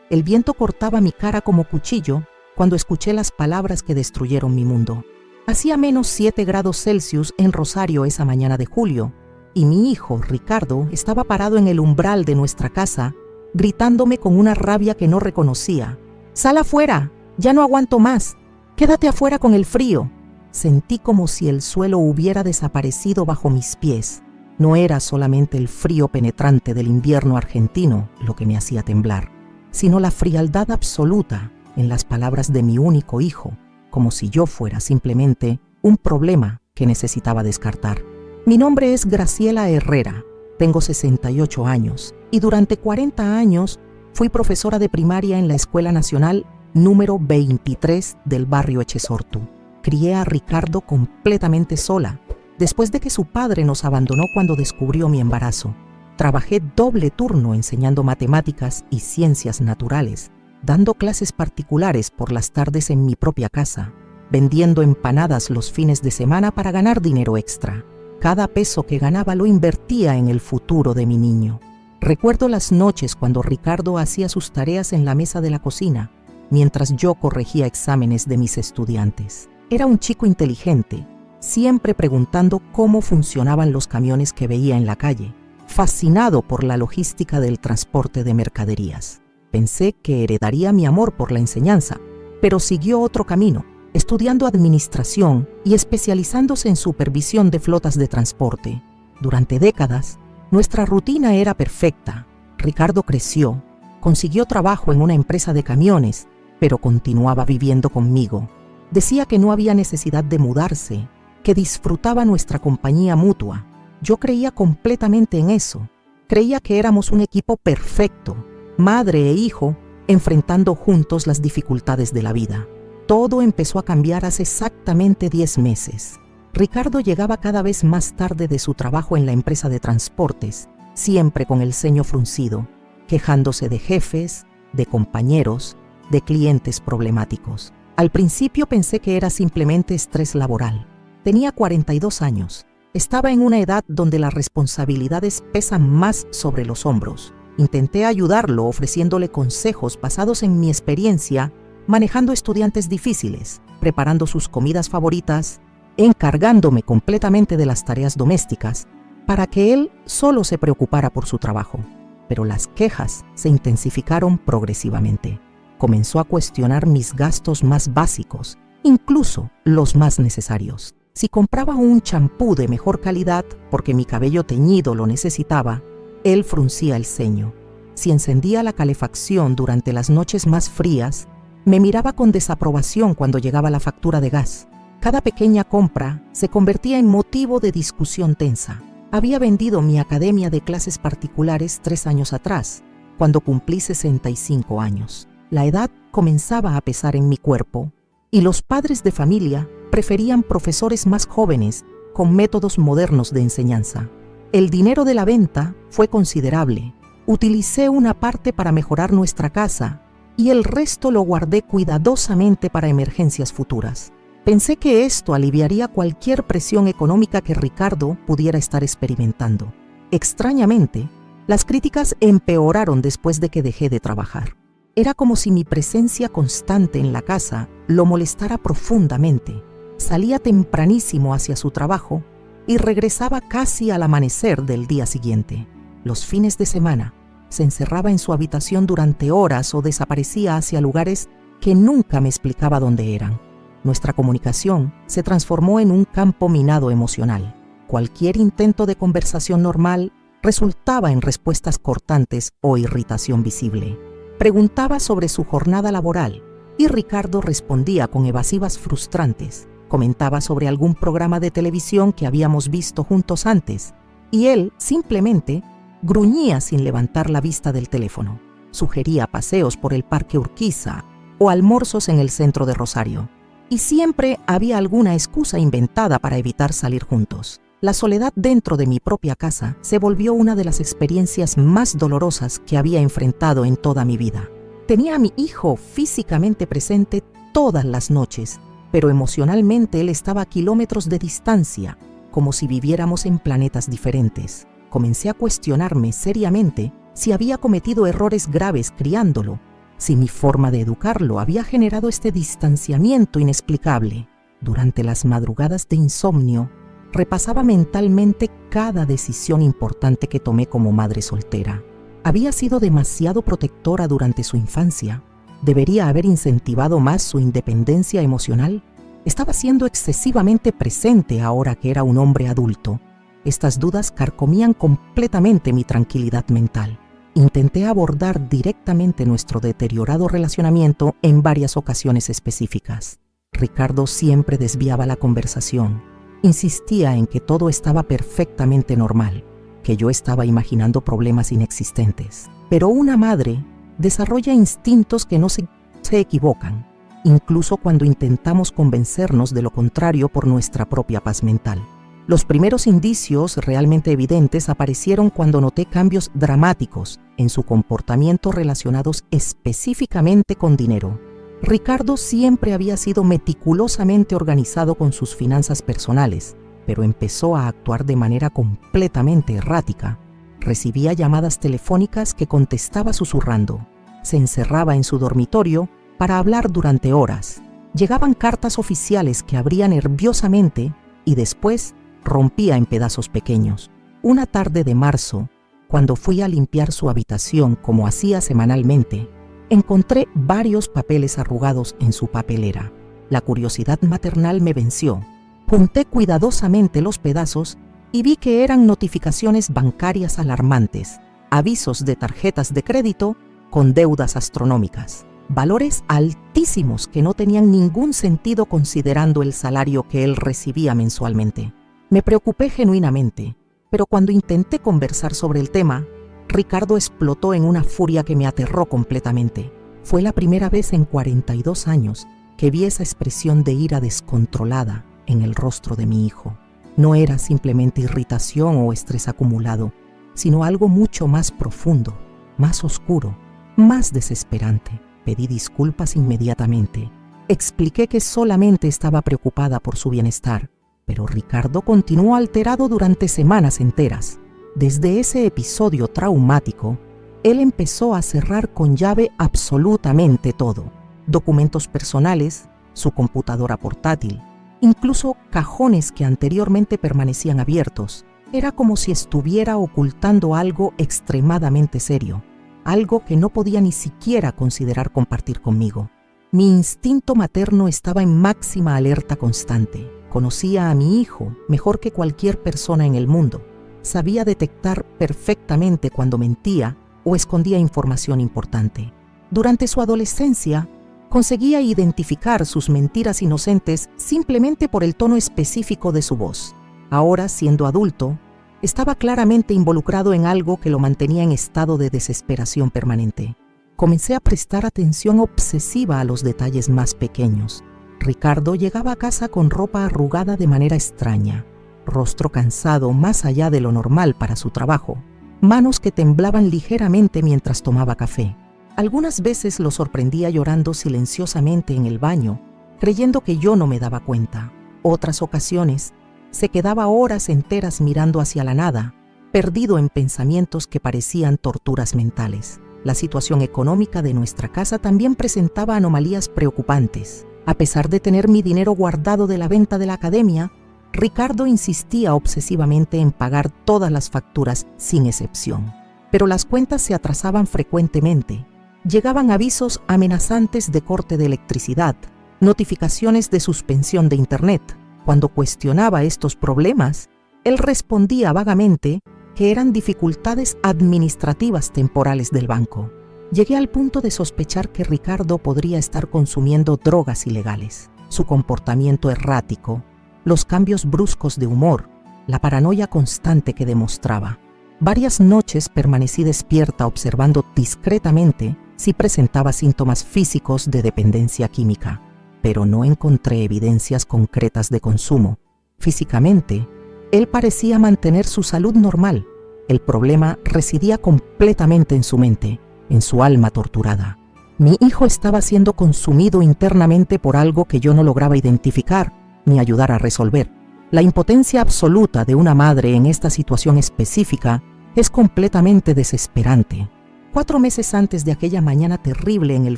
El viento cortaba mi cara como cuchillo cuando escuché las palabras que destruyeron mi mundo. Hacía menos 7 grados Celsius en Rosario esa mañana de julio, y mi hijo, Ricardo, estaba parado en el umbral de nuestra casa, gritándome con una rabia que no reconocía. «¡Sal afuera! ¡Ya no aguanto más! ¡Quédate afuera con el frío!». Sentí como si el suelo hubiera desaparecido bajo mis pies. No era solamente el frío penetrante del invierno argentino lo que me hacía temblar, sino la frialdad absoluta en las palabras de mi único hijo, como si yo fuera simplemente un problema que necesitaba descartar. Mi nombre es Graciela Herrera, tengo 68 años y durante 40 años fui profesora de primaria en la Escuela Nacional número 23 del barrio Echesortu. Crié a Ricardo completamente sola, después de que su padre nos abandonó cuando descubrió mi embarazo. Trabajé doble turno enseñando matemáticas y ciencias naturales, dando clases particulares por las tardes en mi propia casa, vendiendo empanadas los fines de semana para ganar dinero extra. Cada peso que ganaba lo invertía en el futuro de mi niño. Recuerdo las noches cuando Ricardo hacía sus tareas en la mesa de la cocina, mientras yo corregía exámenes de mis estudiantes. Era un chico inteligente, siempre preguntando cómo funcionaban los camiones que veía en la calle, fascinado por la logística del transporte de mercaderías. Pensé que heredaría mi amor por la enseñanza, pero siguió otro camino, estudiando administración y especializándose en supervisión de flotas de transporte. Durante décadas, nuestra rutina era perfecta. Ricardo creció, consiguió trabajo en una empresa de camiones, pero continuaba viviendo conmigo. Decía que no había necesidad de mudarse, que disfrutaba nuestra compañía mutua. Yo creía completamente en eso. Creía que éramos un equipo perfecto, madre e hijo, enfrentando juntos las dificultades de la vida. Todo empezó a cambiar hace exactamente 10 meses. Ricardo llegaba cada vez más tarde de su trabajo en la empresa de transportes, siempre con el ceño fruncido, quejándose de jefes, de compañeros, de clientes problemáticos. Al principio pensé que era simplemente estrés laboral. Tenía 42 años. Estaba en una edad donde las responsabilidades pesan más sobre los hombros. Intenté ayudarlo ofreciéndole consejos basados en mi experiencia manejando estudiantes difíciles, preparando sus comidas favoritas, encargándome completamente de las tareas domésticas para que él solo se preocupara por su trabajo. Pero las quejas se intensificaron progresivamente. Comenzó a cuestionar mis gastos más básicos, incluso los más necesarios. Si compraba un champú de mejor calidad porque mi cabello teñido lo necesitaba, él fruncía el ceño. Si encendía la calefacción durante las noches más frías, me miraba con desaprobación cuando llegaba la factura de gas. Cada pequeña compra se convertía en motivo de discusión tensa. Había vendido mi academia de clases particulares 3 años atrás, cuando cumplí 65 años. La edad comenzaba a pesar en mi cuerpo y los padres de familia preferían profesores más jóvenes con métodos modernos de enseñanza. El dinero de la venta fue considerable. Utilicé una parte para mejorar nuestra casa y el resto lo guardé cuidadosamente para emergencias futuras. Pensé que esto aliviaría cualquier presión económica que Ricardo pudiera estar experimentando. Extrañamente, las críticas empeoraron después de que dejé de trabajar. Era como si mi presencia constante en la casa lo molestara profundamente. Salía tempranísimo hacia su trabajo y regresaba casi al amanecer del día siguiente. Los fines de semana se encerraba en su habitación durante horas o desaparecía hacia lugares que nunca me explicaba dónde eran. Nuestra comunicación se transformó en un campo minado emocional. Cualquier intento de conversación normal resultaba en respuestas cortantes o irritación visible. Preguntaba sobre su jornada laboral y Ricardo respondía con evasivas frustrantes. Comentaba sobre algún programa de televisión que habíamos visto juntos antes y él simplemente gruñía sin levantar la vista del teléfono. Sugería paseos por el Parque Urquiza o almuerzos en el centro de Rosario. Y siempre había alguna excusa inventada para evitar salir juntos. La soledad dentro de mi propia casa se volvió una de las experiencias más dolorosas que había enfrentado en toda mi vida. Tenía a mi hijo físicamente presente todas las noches, pero emocionalmente él estaba a kilómetros de distancia, como si viviéramos en planetas diferentes. Comencé a cuestionarme seriamente si había cometido errores graves criándolo si mi forma de educarlo había generado este distanciamiento inexplicable. Durante las madrugadas de insomnio, repasaba mentalmente cada decisión importante que tomé como madre soltera. Había sido demasiado protectora durante su infancia. ¿Debería haber incentivado más su independencia emocional? Estaba siendo excesivamente presente ahora que era un hombre adulto. Estas dudas carcomían completamente mi tranquilidad mental. Intenté abordar directamente nuestro deteriorado relacionamiento en varias ocasiones específicas. Ricardo siempre desviaba la conversación. Insistía en que todo estaba perfectamente normal, que yo estaba imaginando problemas inexistentes. Pero una madre desarrolla instintos que no se equivocan, incluso cuando intentamos convencernos de lo contrario por nuestra propia paz mental. Los primeros indicios realmente evidentes aparecieron cuando noté cambios dramáticos en su comportamiento relacionados específicamente con dinero. Ricardo siempre había sido meticulosamente organizado con sus finanzas personales, pero empezó a actuar de manera completamente errática. Recibía llamadas telefónicas que contestaba susurrando. Se encerraba en su dormitorio para hablar durante horas. Llegaban cartas oficiales que abría nerviosamente y después rompía en pedazos pequeños. Una tarde de marzo, cuando fui a limpiar su habitación como hacía semanalmente, encontré varios papeles arrugados en su papelera. La curiosidad maternal me venció. Junté cuidadosamente los pedazos y vi que eran notificaciones bancarias alarmantes, avisos de tarjetas de crédito con deudas astronómicas, valores altísimos que no tenían ningún sentido considerando el salario que él recibía mensualmente. Me preocupé genuinamente, pero cuando intenté conversar sobre el tema, Ricardo explotó en una furia que me aterró completamente. Fue la primera vez en 42 años que vi esa expresión de ira descontrolada en el rostro de mi hijo. No era simplemente irritación o estrés acumulado, sino algo mucho más profundo, más oscuro, más desesperante. Pedí disculpas inmediatamente. Expliqué que solamente estaba preocupada por su bienestar, pero Ricardo continuó alterado durante semanas enteras. Desde ese episodio traumático, él empezó a cerrar con llave absolutamente todo: documentos personales, su computadora portátil, incluso cajones que anteriormente permanecían abiertos. Era como si estuviera ocultando algo extremadamente serio, algo que no podía ni siquiera considerar compartir conmigo. Mi instinto materno estaba en máxima alerta constante. Conocía a mi hijo mejor que cualquier persona en el mundo. Sabía detectar perfectamente cuando mentía o escondía información importante. Durante su adolescencia, conseguía identificar sus mentiras inocentes simplemente por el tono específico de su voz. Ahora, siendo adulto, estaba claramente involucrado en algo que lo mantenía en estado de desesperación permanente. Comencé a prestar atención obsesiva a los detalles más pequeños. Ricardo llegaba a casa con ropa arrugada de manera extraña, rostro cansado más allá de lo normal para su trabajo, manos que temblaban ligeramente mientras tomaba café. Algunas veces lo sorprendía llorando silenciosamente en el baño, creyendo que yo no me daba cuenta. Otras ocasiones, se quedaba horas enteras mirando hacia la nada, perdido en pensamientos que parecían torturas mentales. La situación económica de nuestra casa también presentaba anomalías preocupantes. A pesar de tener mi dinero guardado de la venta de la academia, Ricardo insistía obsesivamente en pagar todas las facturas sin excepción. Pero las cuentas se atrasaban frecuentemente. Llegaban avisos amenazantes de corte de electricidad, notificaciones de suspensión de Internet. Cuando cuestionaba estos problemas, él respondía vagamente que eran dificultades administrativas temporales del banco. Llegué al punto de sospechar que Ricardo podría estar consumiendo drogas ilegales. Su comportamiento errático, los cambios bruscos de humor, la paranoia constante que demostraba. Varias noches permanecí despierta observando discretamente si presentaba síntomas físicos de dependencia química, pero no encontré evidencias concretas de consumo. Físicamente, él parecía mantener su salud normal. El problema residía completamente en su mente, en su alma torturada. Mi hijo estaba siendo consumido internamente por algo que yo no lograba identificar ni ayudar a resolver. La impotencia absoluta de una madre en esta situación específica es completamente desesperante. 4 meses antes de aquella mañana terrible en el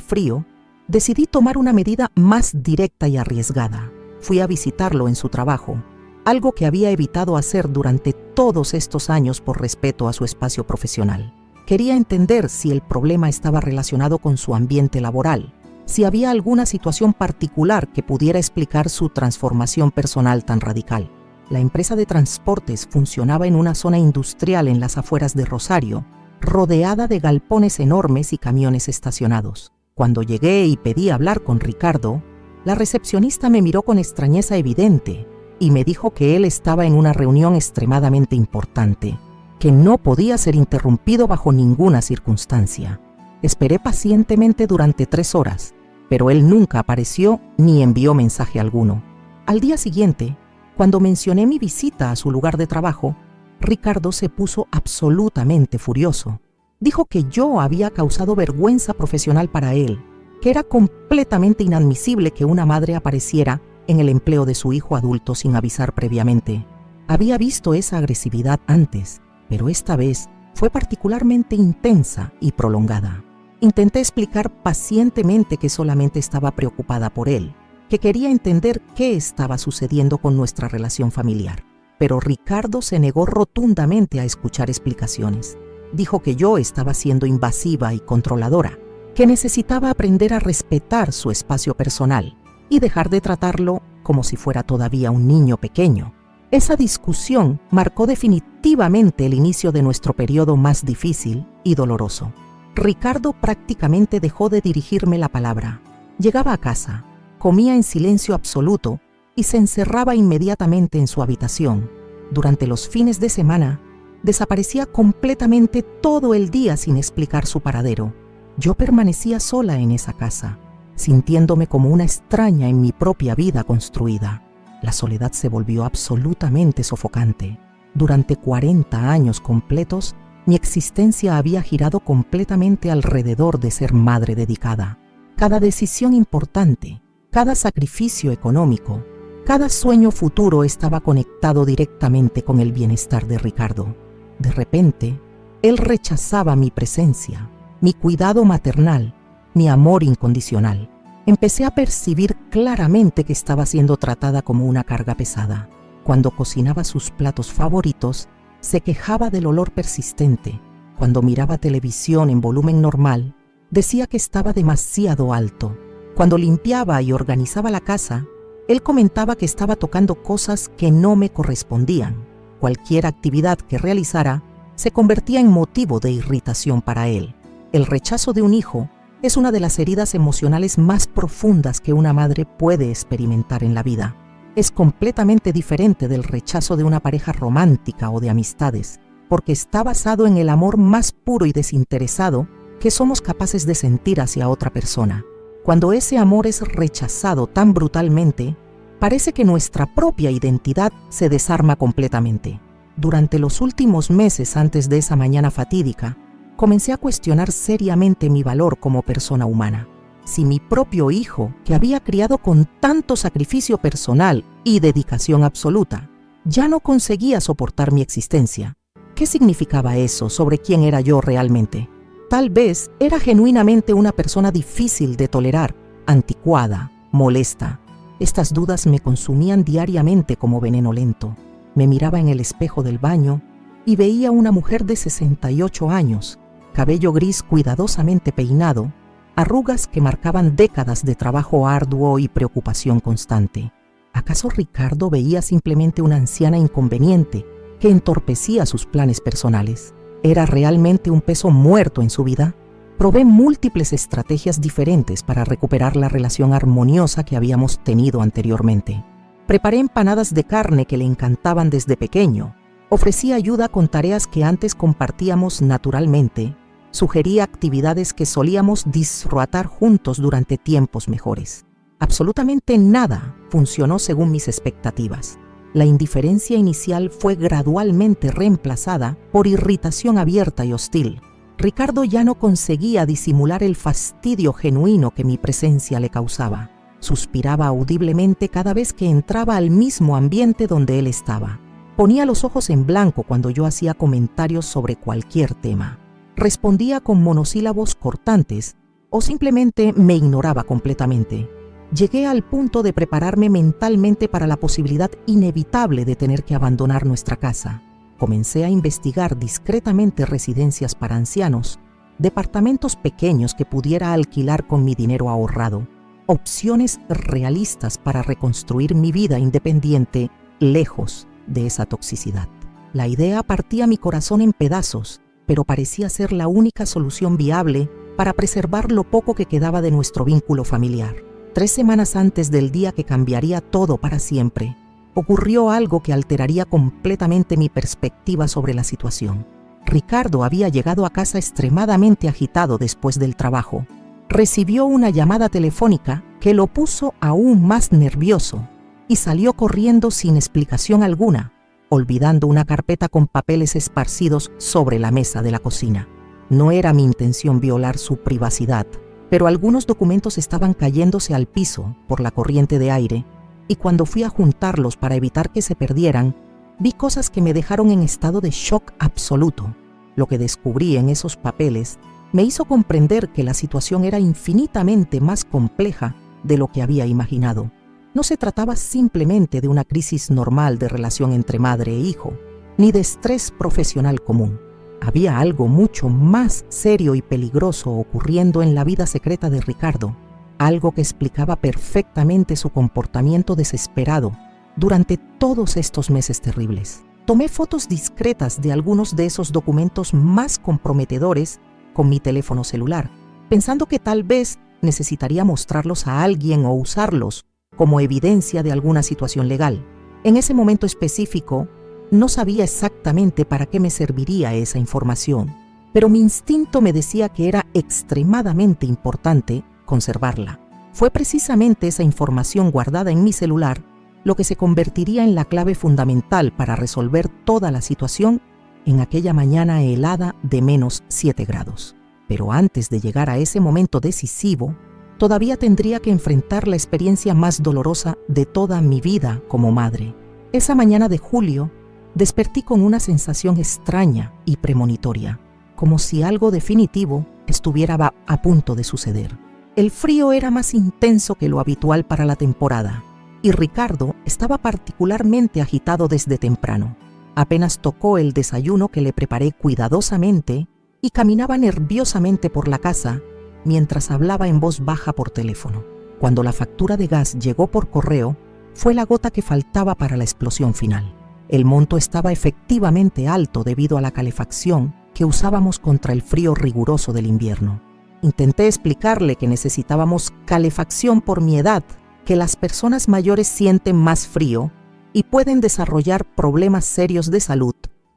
frío, decidí tomar una medida más directa y arriesgada. Fui a visitarlo en su trabajo, algo que había evitado hacer durante todos estos años por respeto a su espacio profesional. Quería entender si el problema estaba relacionado con su ambiente laboral, si había alguna situación particular que pudiera explicar su transformación personal tan radical. La empresa de transportes funcionaba en una zona industrial en las afueras de Rosario, rodeada de galpones enormes y camiones estacionados. Cuando llegué y pedí hablar con Ricardo, la recepcionista me miró con extrañeza evidente y me dijo que él estaba en una reunión extremadamente importante, que no podía ser interrumpido bajo ninguna circunstancia. Esperé pacientemente durante 3 horas, pero él nunca apareció ni envió mensaje alguno. Al día siguiente, cuando mencioné mi visita a su lugar de trabajo, Ricardo se puso absolutamente furioso. Dijo que yo había causado vergüenza profesional para él, que era completamente inadmisible que una madre apareciera en el empleo de su hijo adulto sin avisar previamente. Había visto esa agresividad antes, pero esta vez fue particularmente intensa y prolongada. Intenté explicar pacientemente que solamente estaba preocupada por él, que quería entender qué estaba sucediendo con nuestra relación familiar. Pero Ricardo se negó rotundamente a escuchar explicaciones. Dijo que yo estaba siendo invasiva y controladora, que necesitaba aprender a respetar su espacio personal y dejar de tratarlo como si fuera todavía un niño pequeño. Esa discusión marcó definitivamente el inicio de nuestro periodo más difícil y doloroso. Ricardo prácticamente dejó de dirigirme la palabra. Llegaba a casa, comía en silencio absoluto y se encerraba inmediatamente en su habitación. Durante los fines de semana, desaparecía completamente todo el día sin explicar su paradero. Yo permanecía sola en esa casa, sintiéndome como una extraña en mi propia vida construida. La soledad se volvió absolutamente sofocante. Durante 40 años completos, mi existencia había girado completamente alrededor de ser madre dedicada. Cada decisión importante, cada sacrificio económico, cada sueño futuro estaba conectado directamente con el bienestar de Ricardo. De repente, él rechazaba mi presencia, mi cuidado maternal, mi amor incondicional. Empecé a percibir claramente que estaba siendo tratada como una carga pesada. Cuando cocinaba sus platos favoritos, se quejaba del olor persistente. Cuando miraba televisión en volumen normal, decía que estaba demasiado alto. Cuando limpiaba y organizaba la casa, él comentaba que estaba tocando cosas que no me correspondían. Cualquier actividad que realizara se convertía en motivo de irritación para él. El rechazo de un hijo es una de las heridas emocionales más profundas que una madre puede experimentar en la vida. Es completamente diferente del rechazo de una pareja romántica o de amistades, porque está basado en el amor más puro y desinteresado que somos capaces de sentir hacia otra persona. Cuando ese amor es rechazado tan brutalmente, parece que nuestra propia identidad se desarma completamente. Durante los últimos meses antes de esa mañana fatídica, comencé a cuestionar seriamente mi valor como persona humana. Si mi propio hijo, que había criado con tanto sacrificio personal y dedicación absoluta, ya no conseguía soportar mi existencia, ¿qué significaba eso sobre quién era yo realmente? Tal vez era genuinamente una persona difícil de tolerar, anticuada, molesta. Estas dudas me consumían diariamente como veneno lento. Me miraba en el espejo del baño y veía una mujer de 68 años, cabello gris cuidadosamente peinado, arrugas que marcaban décadas de trabajo arduo y preocupación constante. ¿Acaso Ricardo veía simplemente una anciana inconveniente que entorpecía sus planes personales? ¿Era realmente un peso muerto en su vida? Probé múltiples estrategias diferentes para recuperar la relación armoniosa que habíamos tenido anteriormente. Preparé empanadas de carne que le encantaban desde pequeño. Ofrecí ayuda con tareas que antes compartíamos naturalmente. Sugerí actividades que solíamos disfrutar juntos durante tiempos mejores. Absolutamente nada funcionó según mis expectativas. La indiferencia inicial fue gradualmente reemplazada por irritación abierta y hostil. Ricardo ya no conseguía disimular el fastidio genuino que mi presencia le causaba. Suspiraba audiblemente cada vez que entraba al mismo ambiente donde él estaba. Ponía los ojos en blanco cuando yo hacía comentarios sobre cualquier tema. respondía con monosílabos cortantes o simplemente me ignoraba completamente. Llegué al punto de prepararme mentalmente para la posibilidad inevitable de tener que abandonar nuestra casa. Comencé a investigar discretamente residencias para ancianos, departamentos pequeños que pudiera alquilar con mi dinero ahorrado, opciones realistas para reconstruir mi vida independiente lejos de esa toxicidad. La idea partía mi corazón en pedazos, pero parecía ser la única solución viable para preservar lo poco que quedaba de nuestro vínculo familiar. 3 semanas antes del día que cambiaría todo para siempre, ocurrió algo que alteraría completamente mi perspectiva sobre la situación. Ricardo había llegado a casa extremadamente agitado después del trabajo. Recibió una llamada telefónica que lo puso aún más nervioso y salió corriendo sin explicación alguna, olvidando una carpeta con papeles esparcidos sobre la mesa de la cocina. No era mi intención violar su privacidad, pero algunos documentos estaban cayéndose al piso por la corriente de aire, y cuando fui a juntarlos para evitar que se perdieran, vi cosas que me dejaron en estado de shock absoluto. Lo que descubrí en esos papeles me hizo comprender que la situación era infinitamente más compleja de lo que había imaginado. No se trataba simplemente de una crisis normal de relación entre madre e hijo, ni de estrés profesional común. Había algo mucho más serio y peligroso ocurriendo en la vida secreta de Ricardo, algo que explicaba perfectamente su comportamiento desesperado durante todos estos meses terribles. Tomé fotos discretas de algunos de esos documentos más comprometedores con mi teléfono celular, pensando que tal vez necesitaría mostrarlos a alguien o usarlos como evidencia de alguna situación legal. En ese momento específico, no sabía exactamente para qué me serviría esa información, pero mi instinto me decía que era extremadamente importante conservarla. Fue precisamente esa información guardada en mi celular lo que se convertiría en la clave fundamental para resolver toda la situación en aquella mañana helada de -7 grados. Pero antes de llegar a ese momento decisivo, todavía tendría que enfrentar la experiencia más dolorosa de toda mi vida como madre. Esa mañana de julio, desperté con una sensación extraña y premonitoria, como si algo definitivo estuviera a punto de suceder. El frío era más intenso que lo habitual para la temporada, y Ricardo estaba particularmente agitado desde temprano. Apenas tocó el desayuno que le preparé cuidadosamente y caminaba nerviosamente por la casa mientras hablaba en voz baja por teléfono. Cuando la factura de gas llegó por correo, fue la gota que faltaba para la explosión final. El monto estaba efectivamente alto debido a la calefacción que usábamos contra el frío riguroso del invierno. Intenté explicarle que necesitábamos calefacción por mi edad, que las personas mayores sienten más frío y pueden desarrollar problemas serios de salud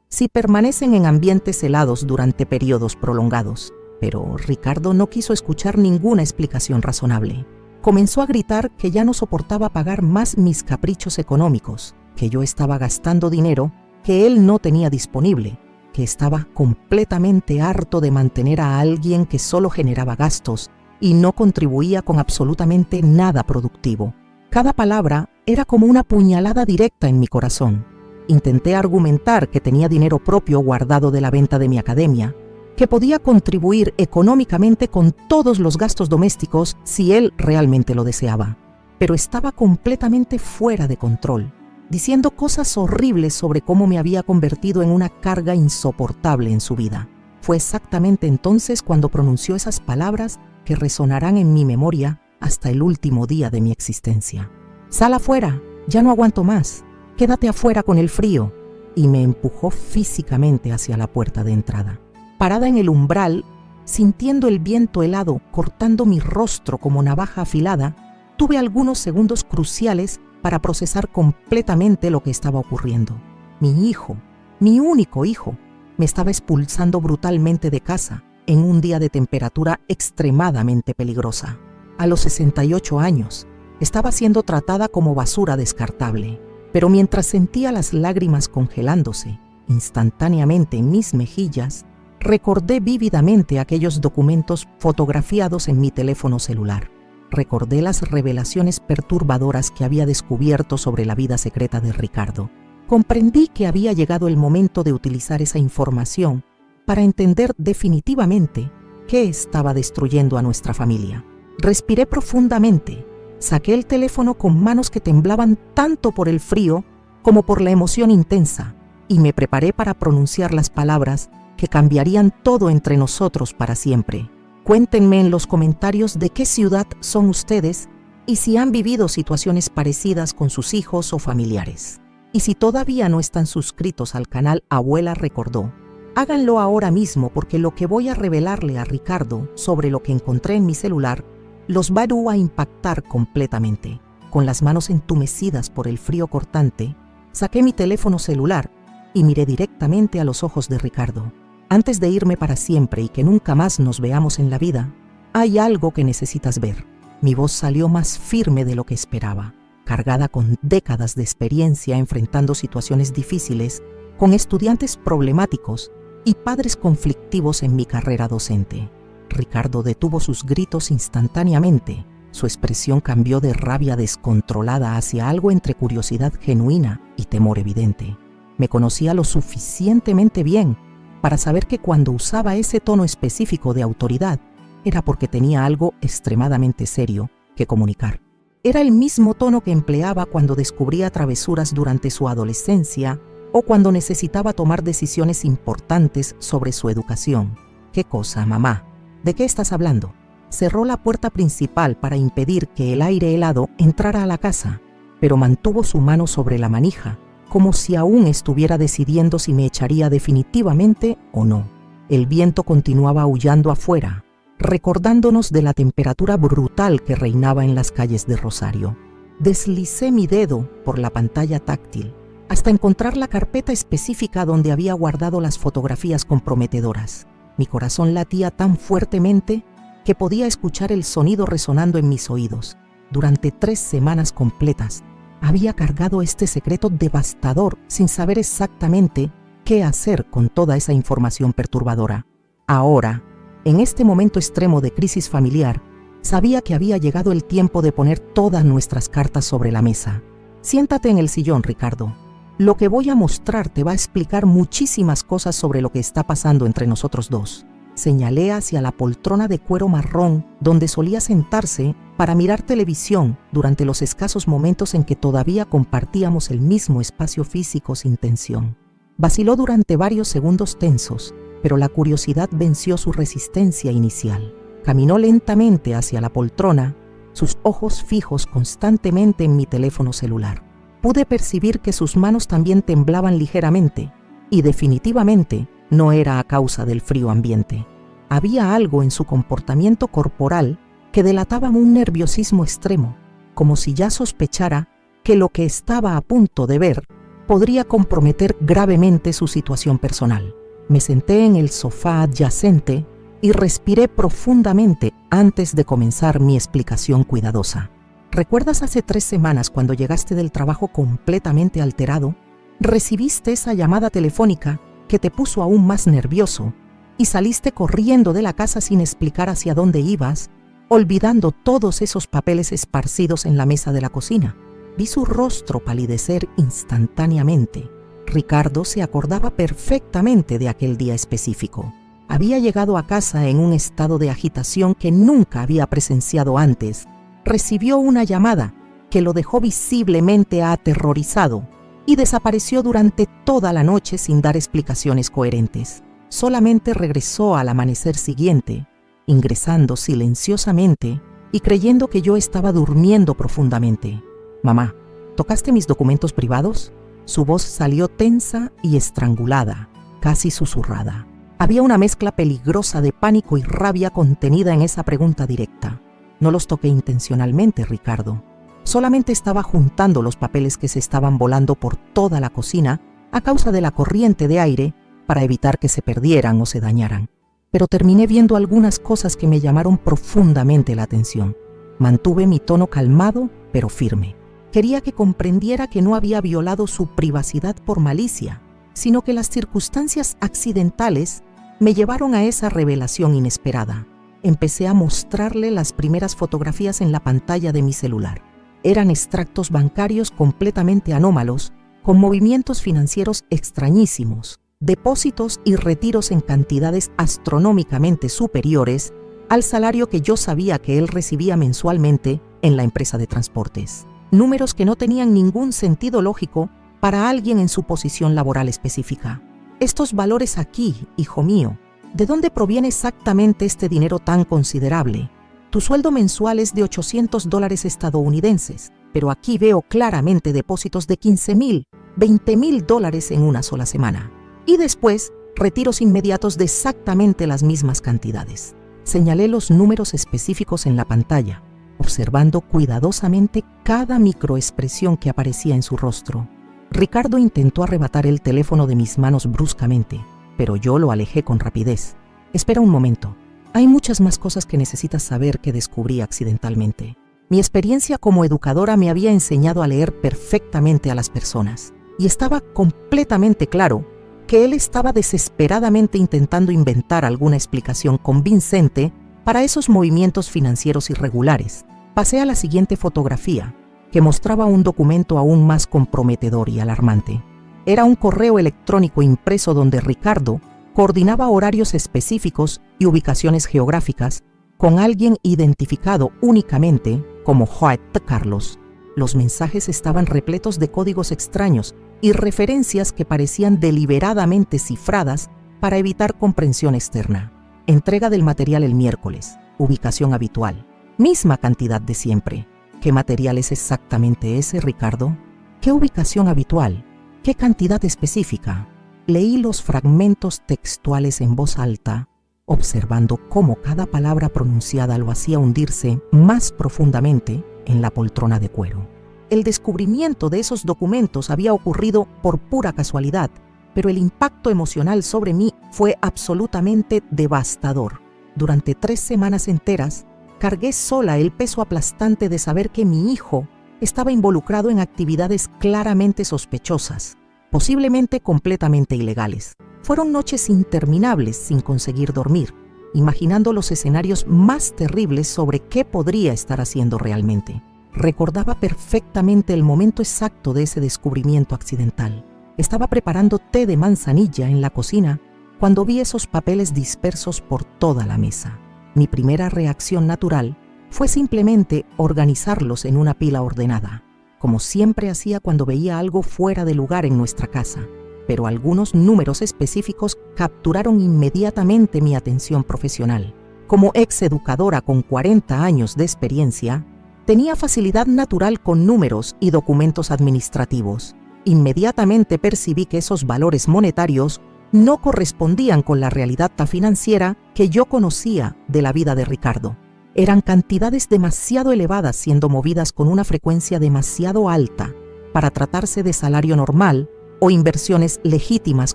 si permanecen en ambientes helados durante periodos prolongados. Pero Ricardo no quiso escuchar ninguna explicación razonable. Comenzó a gritar que ya no soportaba pagar más mis caprichos económicos, que yo estaba gastando dinero que él no tenía disponible, que estaba completamente harto de mantener a alguien que solo generaba gastos y no contribuía con absolutamente nada productivo. Cada palabra era como una puñalada directa en mi corazón. Intenté argumentar que tenía dinero propio guardado de la venta de mi academia, que podía contribuir económicamente con todos los gastos domésticos si él realmente lo deseaba. Pero estaba completamente fuera de control, diciendo cosas horribles sobre cómo me había convertido en una carga insoportable en su vida. Fue exactamente entonces cuando pronunció esas palabras que resonarán en mi memoria hasta el último día de mi existencia. «Sal afuera, ya no aguanto más, quédate afuera con el frío», y me empujó físicamente hacia la puerta de entrada. Parada en el umbral, sintiendo el viento helado cortando mi rostro como navaja afilada, tuve algunos segundos cruciales para procesar completamente lo que estaba ocurriendo. Mi hijo, mi único hijo, me estaba expulsando brutalmente de casa en un día de temperatura extremadamente peligrosa. A los 68 años, estaba siendo tratada como basura descartable, pero mientras sentía las lágrimas congelándose instantáneamente en mis mejillas, recordé vívidamente aquellos documentos fotografiados en mi teléfono celular. Recordé las revelaciones perturbadoras que había descubierto sobre la vida secreta de Ricardo. Comprendí que había llegado el momento de utilizar esa información para entender definitivamente qué estaba destruyendo a nuestra familia. Respiré profundamente, saqué el teléfono con manos que temblaban tanto por el frío como por la emoción intensa, y me preparé para pronunciar las palabras que cambiarían todo entre nosotros para siempre. Cuéntenme en los comentarios de qué ciudad son ustedes y si han vivido situaciones parecidas con sus hijos o familiares. Y si todavía no están suscritos al canal Abuela Recordó, háganlo ahora mismo, porque lo que voy a revelarle a Ricardo sobre lo que encontré en mi celular los va a impactar completamente. Con las manos entumecidas por el frío cortante, saqué mi teléfono celular y miré directamente a los ojos de Ricardo. Antes de irme para siempre y que nunca más nos veamos en la vida, hay algo que necesitas ver. Mi voz salió más firme de lo que esperaba, cargada con décadas de experiencia enfrentando situaciones difíciles, con estudiantes problemáticos y padres conflictivos en mi carrera docente. Ricardo detuvo sus gritos instantáneamente. Su expresión cambió de rabia descontrolada hacia algo entre curiosidad genuina y temor evidente. Me conocía lo suficientemente bien para saber que cuando usaba ese tono específico de autoridad era porque tenía algo extremadamente serio que comunicar. Era el mismo tono que empleaba cuando descubría travesuras durante su adolescencia o cuando necesitaba tomar decisiones importantes sobre su educación. ¿Qué cosa, mamá? ¿De qué estás hablando? Cerró la puerta principal para impedir que el aire helado entrara a la casa, pero mantuvo su mano sobre la manija, como si aún estuviera decidiendo si me echaría definitivamente o no. El viento continuaba aullando afuera, recordándonos de la temperatura brutal que reinaba en las calles de Rosario. Deslicé mi dedo por la pantalla táctil hasta encontrar la carpeta específica donde había guardado las fotografías comprometedoras. Mi corazón latía tan fuertemente que podía escuchar el sonido resonando en mis oídos. Durante 3 semanas completas había cargado este secreto devastador sin saber exactamente qué hacer con toda esa información perturbadora. Ahora, en este momento extremo de crisis familiar, sabía que había llegado el tiempo de poner todas nuestras cartas sobre la mesa. Siéntate en el sillón, Ricardo. Lo que voy a mostrar te va a explicar muchísimas cosas sobre lo que está pasando entre nosotros dos. Señalé hacia la poltrona de cuero marrón donde solía sentarse para mirar televisión durante los escasos momentos en que todavía compartíamos el mismo espacio físico sin tensión. Vaciló durante varios segundos tensos, pero la curiosidad venció su resistencia inicial. Caminó lentamente hacia la poltrona, sus ojos fijos constantemente en mi teléfono celular. Pude percibir que sus manos también temblaban ligeramente, y definitivamente no era a causa del frío ambiente. Había algo en su comportamiento corporal que delataba un nerviosismo extremo, como si ya sospechara que lo que estaba a punto de ver podría comprometer gravemente su situación personal. Me senté en el sofá adyacente y respiré profundamente antes de comenzar mi explicación cuidadosa. ¿Recuerdas hace 3 semanas cuando llegaste del trabajo completamente alterado? Recibiste esa llamada telefónica que te puso aún más nervioso y saliste corriendo de la casa sin explicar hacia dónde ibas, olvidando todos esos papeles esparcidos en la mesa de la cocina. Vi su rostro palidecer instantáneamente. Ricardo se acordaba perfectamente de aquel día específico. Había llegado a casa en un estado de agitación que nunca había presenciado antes. Recibió una llamada que lo dejó visiblemente aterrorizado y desapareció durante toda la noche sin dar explicaciones coherentes. Solamente regresó al amanecer siguiente, ingresando silenciosamente y creyendo que yo estaba durmiendo profundamente. «Mamá, ¿tocaste mis documentos privados?» Su voz salió tensa y estrangulada, casi susurrada. Había una mezcla peligrosa de pánico y rabia contenida en esa pregunta directa. No los toqué intencionalmente, Ricardo. Solamente estaba juntando los papeles que se estaban volando por toda la cocina a causa de la corriente de aire para evitar que se perdieran o se dañaran. Pero terminé viendo algunas cosas que me llamaron profundamente la atención. Mantuve mi tono calmado, pero firme. Quería que comprendiera que no había violado su privacidad por malicia, sino que las circunstancias accidentales me llevaron a esa revelación inesperada. Empecé a mostrarle las primeras fotografías en la pantalla de mi celular. Eran extractos bancarios completamente anómalos, con movimientos financieros extrañísimos, depósitos y retiros en cantidades astronómicamente superiores al salario que yo sabía que él recibía mensualmente en la empresa de transportes. Números que no tenían ningún sentido lógico para alguien en su posición laboral específica. Estos valores aquí, hijo mío, ¿de dónde proviene exactamente este dinero tan considerable? Tu sueldo mensual es de $800 estadounidenses, pero aquí veo claramente depósitos de $15,000, $20,000 en una sola semana. Y después, retiros inmediatos de exactamente las mismas cantidades. Señalé los números específicos en la pantalla, observando cuidadosamente cada microexpresión que aparecía en su rostro. Ricardo intentó arrebatar el teléfono de mis manos bruscamente, pero yo lo alejé con rapidez. Espera un momento. Hay muchas más cosas que necesitas saber que descubrí accidentalmente. Mi experiencia como educadora me había enseñado a leer perfectamente a las personas, y estaba completamente claro que él estaba desesperadamente intentando inventar alguna explicación convincente para esos movimientos financieros irregulares. Pasé a la siguiente fotografía, que mostraba un documento aún más comprometedor y alarmante. Era un correo electrónico impreso donde Ricardo coordinaba horarios específicos y ubicaciones geográficas con alguien identificado únicamente como Joet Carlos. Los mensajes estaban repletos de códigos extraños y referencias que parecían deliberadamente cifradas para evitar comprensión externa. Entrega del material el miércoles, ubicación habitual, misma cantidad de siempre. ¿Qué material es exactamente ese, Ricardo? ¿Qué ubicación habitual? ¿Qué cantidad específica? Leí los fragmentos textuales en voz alta, observando cómo cada palabra pronunciada lo hacía hundirse más profundamente en la poltrona de cuero. El descubrimiento de esos documentos había ocurrido por pura casualidad, pero el impacto emocional sobre mí fue absolutamente devastador. Durante 3 semanas enteras, cargué sola el peso aplastante de saber que mi hijo estaba involucrado en actividades claramente sospechosas, posiblemente completamente ilegales. Fueron noches interminables sin conseguir dormir, imaginando los escenarios más terribles sobre qué podría estar haciendo realmente. Recordaba perfectamente el momento exacto de ese descubrimiento accidental. Estaba preparando té de manzanilla en la cocina cuando vi esos papeles dispersos por toda la mesa. Mi primera reacción natural fue simplemente organizarlos en una pila ordenada, como siempre hacía cuando veía algo fuera de lugar en nuestra casa, pero algunos números específicos capturaron inmediatamente mi atención profesional. Como exeducadora con 40 años de experiencia, tenía facilidad natural con números y documentos administrativos. Inmediatamente percibí que esos valores monetarios no correspondían con la realidad financiera que yo conocía de la vida de Ricardo. Eran cantidades demasiado elevadas siendo movidas con una frecuencia demasiado alta para tratarse de salario normal o inversiones legítimas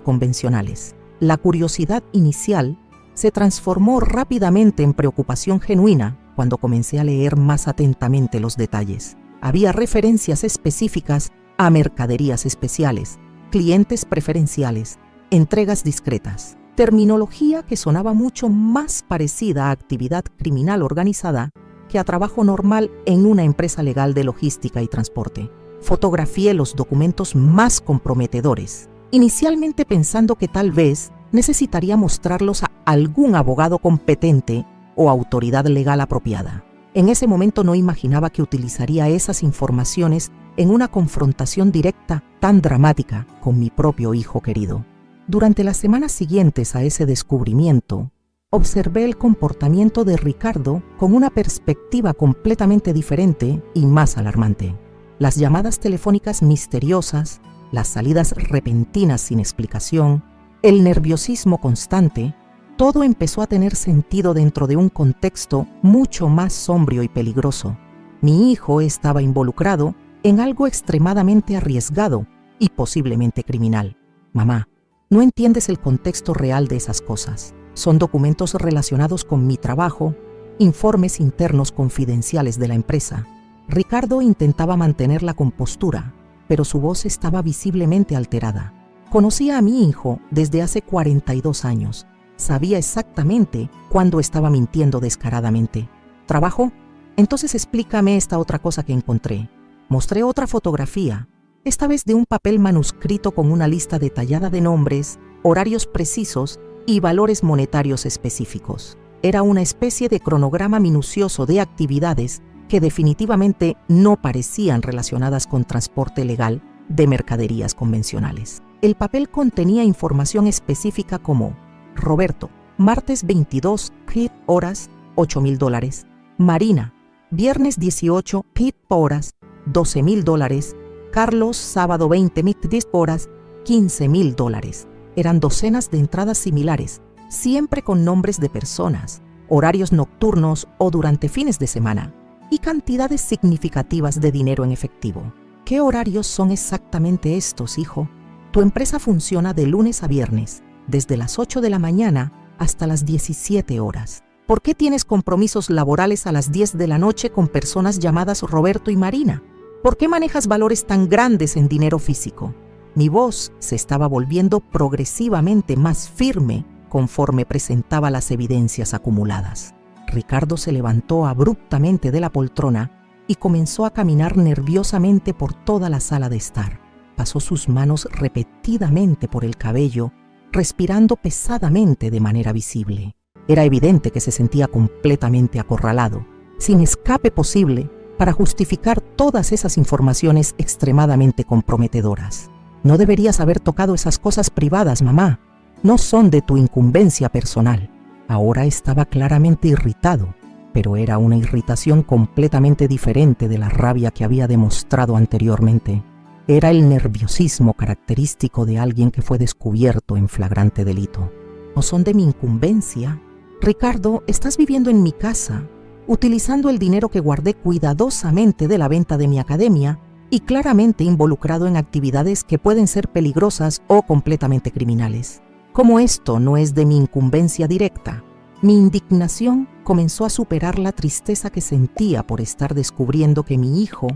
convencionales. La curiosidad inicial se transformó rápidamente en preocupación genuina cuando comencé a leer más atentamente los detalles. Había referencias específicas a mercaderías especiales, clientes preferenciales, entregas discretas, terminología que sonaba mucho más parecida a actividad criminal organizada que a trabajo normal en una empresa legal de logística y transporte. Fotografié los documentos más comprometedores, inicialmente pensando que tal vez necesitaría mostrarlos a algún abogado competente o autoridad legal apropiada. En ese momento no imaginaba que utilizaría esas informaciones en una confrontación directa tan dramática con mi propio hijo querido. Durante las semanas siguientes a ese descubrimiento, observé el comportamiento de Ricardo con una perspectiva completamente diferente y más alarmante. Las llamadas telefónicas misteriosas, las salidas repentinas sin explicación, el nerviosismo constante, todo empezó a tener sentido dentro de un contexto mucho más sombrío y peligroso. Mi hijo estaba involucrado en algo extremadamente arriesgado y posiblemente criminal. Mamá, no entiendes el contexto real de esas cosas. Son documentos relacionados con mi trabajo, informes internos confidenciales de la empresa. Ricardo intentaba mantener la compostura, pero su voz estaba visiblemente alterada. Conocía a mi hijo desde hace 42 años. Sabía exactamente cuándo estaba mintiendo descaradamente. ¿Trabajo? Entonces explícame esta otra cosa que encontré. Mostré otra fotografía, esta vez de un papel manuscrito con una lista detallada de nombres, horarios precisos y valores monetarios específicos. Era una especie de cronograma minucioso de actividades que definitivamente no parecían relacionadas con transporte legal de mercaderías convencionales. El papel contenía información específica como: Roberto, martes 22, PIT horas, $8,000. Marina, viernes 18, PIT horas, $12,000. Carlos, sábado 20, PIT horas, $15,000. Eran docenas de entradas similares, siempre con nombres de personas, horarios nocturnos o durante fines de semana, y cantidades significativas de dinero en efectivo. ¿Qué horarios son exactamente estos, hijo? Tu empresa funciona de lunes a viernes, desde las 8 de la mañana hasta las 17 horas. ¿Por qué tienes compromisos laborales a las 10 de la noche con personas llamadas Roberto y Marina? ¿Por qué manejas valores tan grandes en dinero físico? Mi voz se estaba volviendo progresivamente más firme conforme presentaba las evidencias acumuladas. Ricardo se levantó abruptamente de la poltrona y comenzó a caminar nerviosamente por toda la sala de estar. Pasó sus manos repetidamente por el cabello, respirando pesadamente de manera visible. Era evidente que se sentía completamente acorralado, sin escape posible, para justificar todas esas informaciones extremadamente comprometedoras. No deberías haber tocado esas cosas privadas, mamá. No son de tu incumbencia personal. Ahora estaba claramente irritado, pero era una irritación completamente diferente de la rabia que había demostrado anteriormente. Era el nerviosismo característico de alguien que fue descubierto en flagrante delito. ¿No son de mi incumbencia? Ricardo, estás viviendo en mi casa, utilizando el dinero que guardé cuidadosamente de la venta de mi academia y claramente involucrado en actividades que pueden ser peligrosas o completamente criminales. Como esto no es de mi incumbencia directa, mi indignación comenzó a superar la tristeza que sentía por estar descubriendo que mi hijo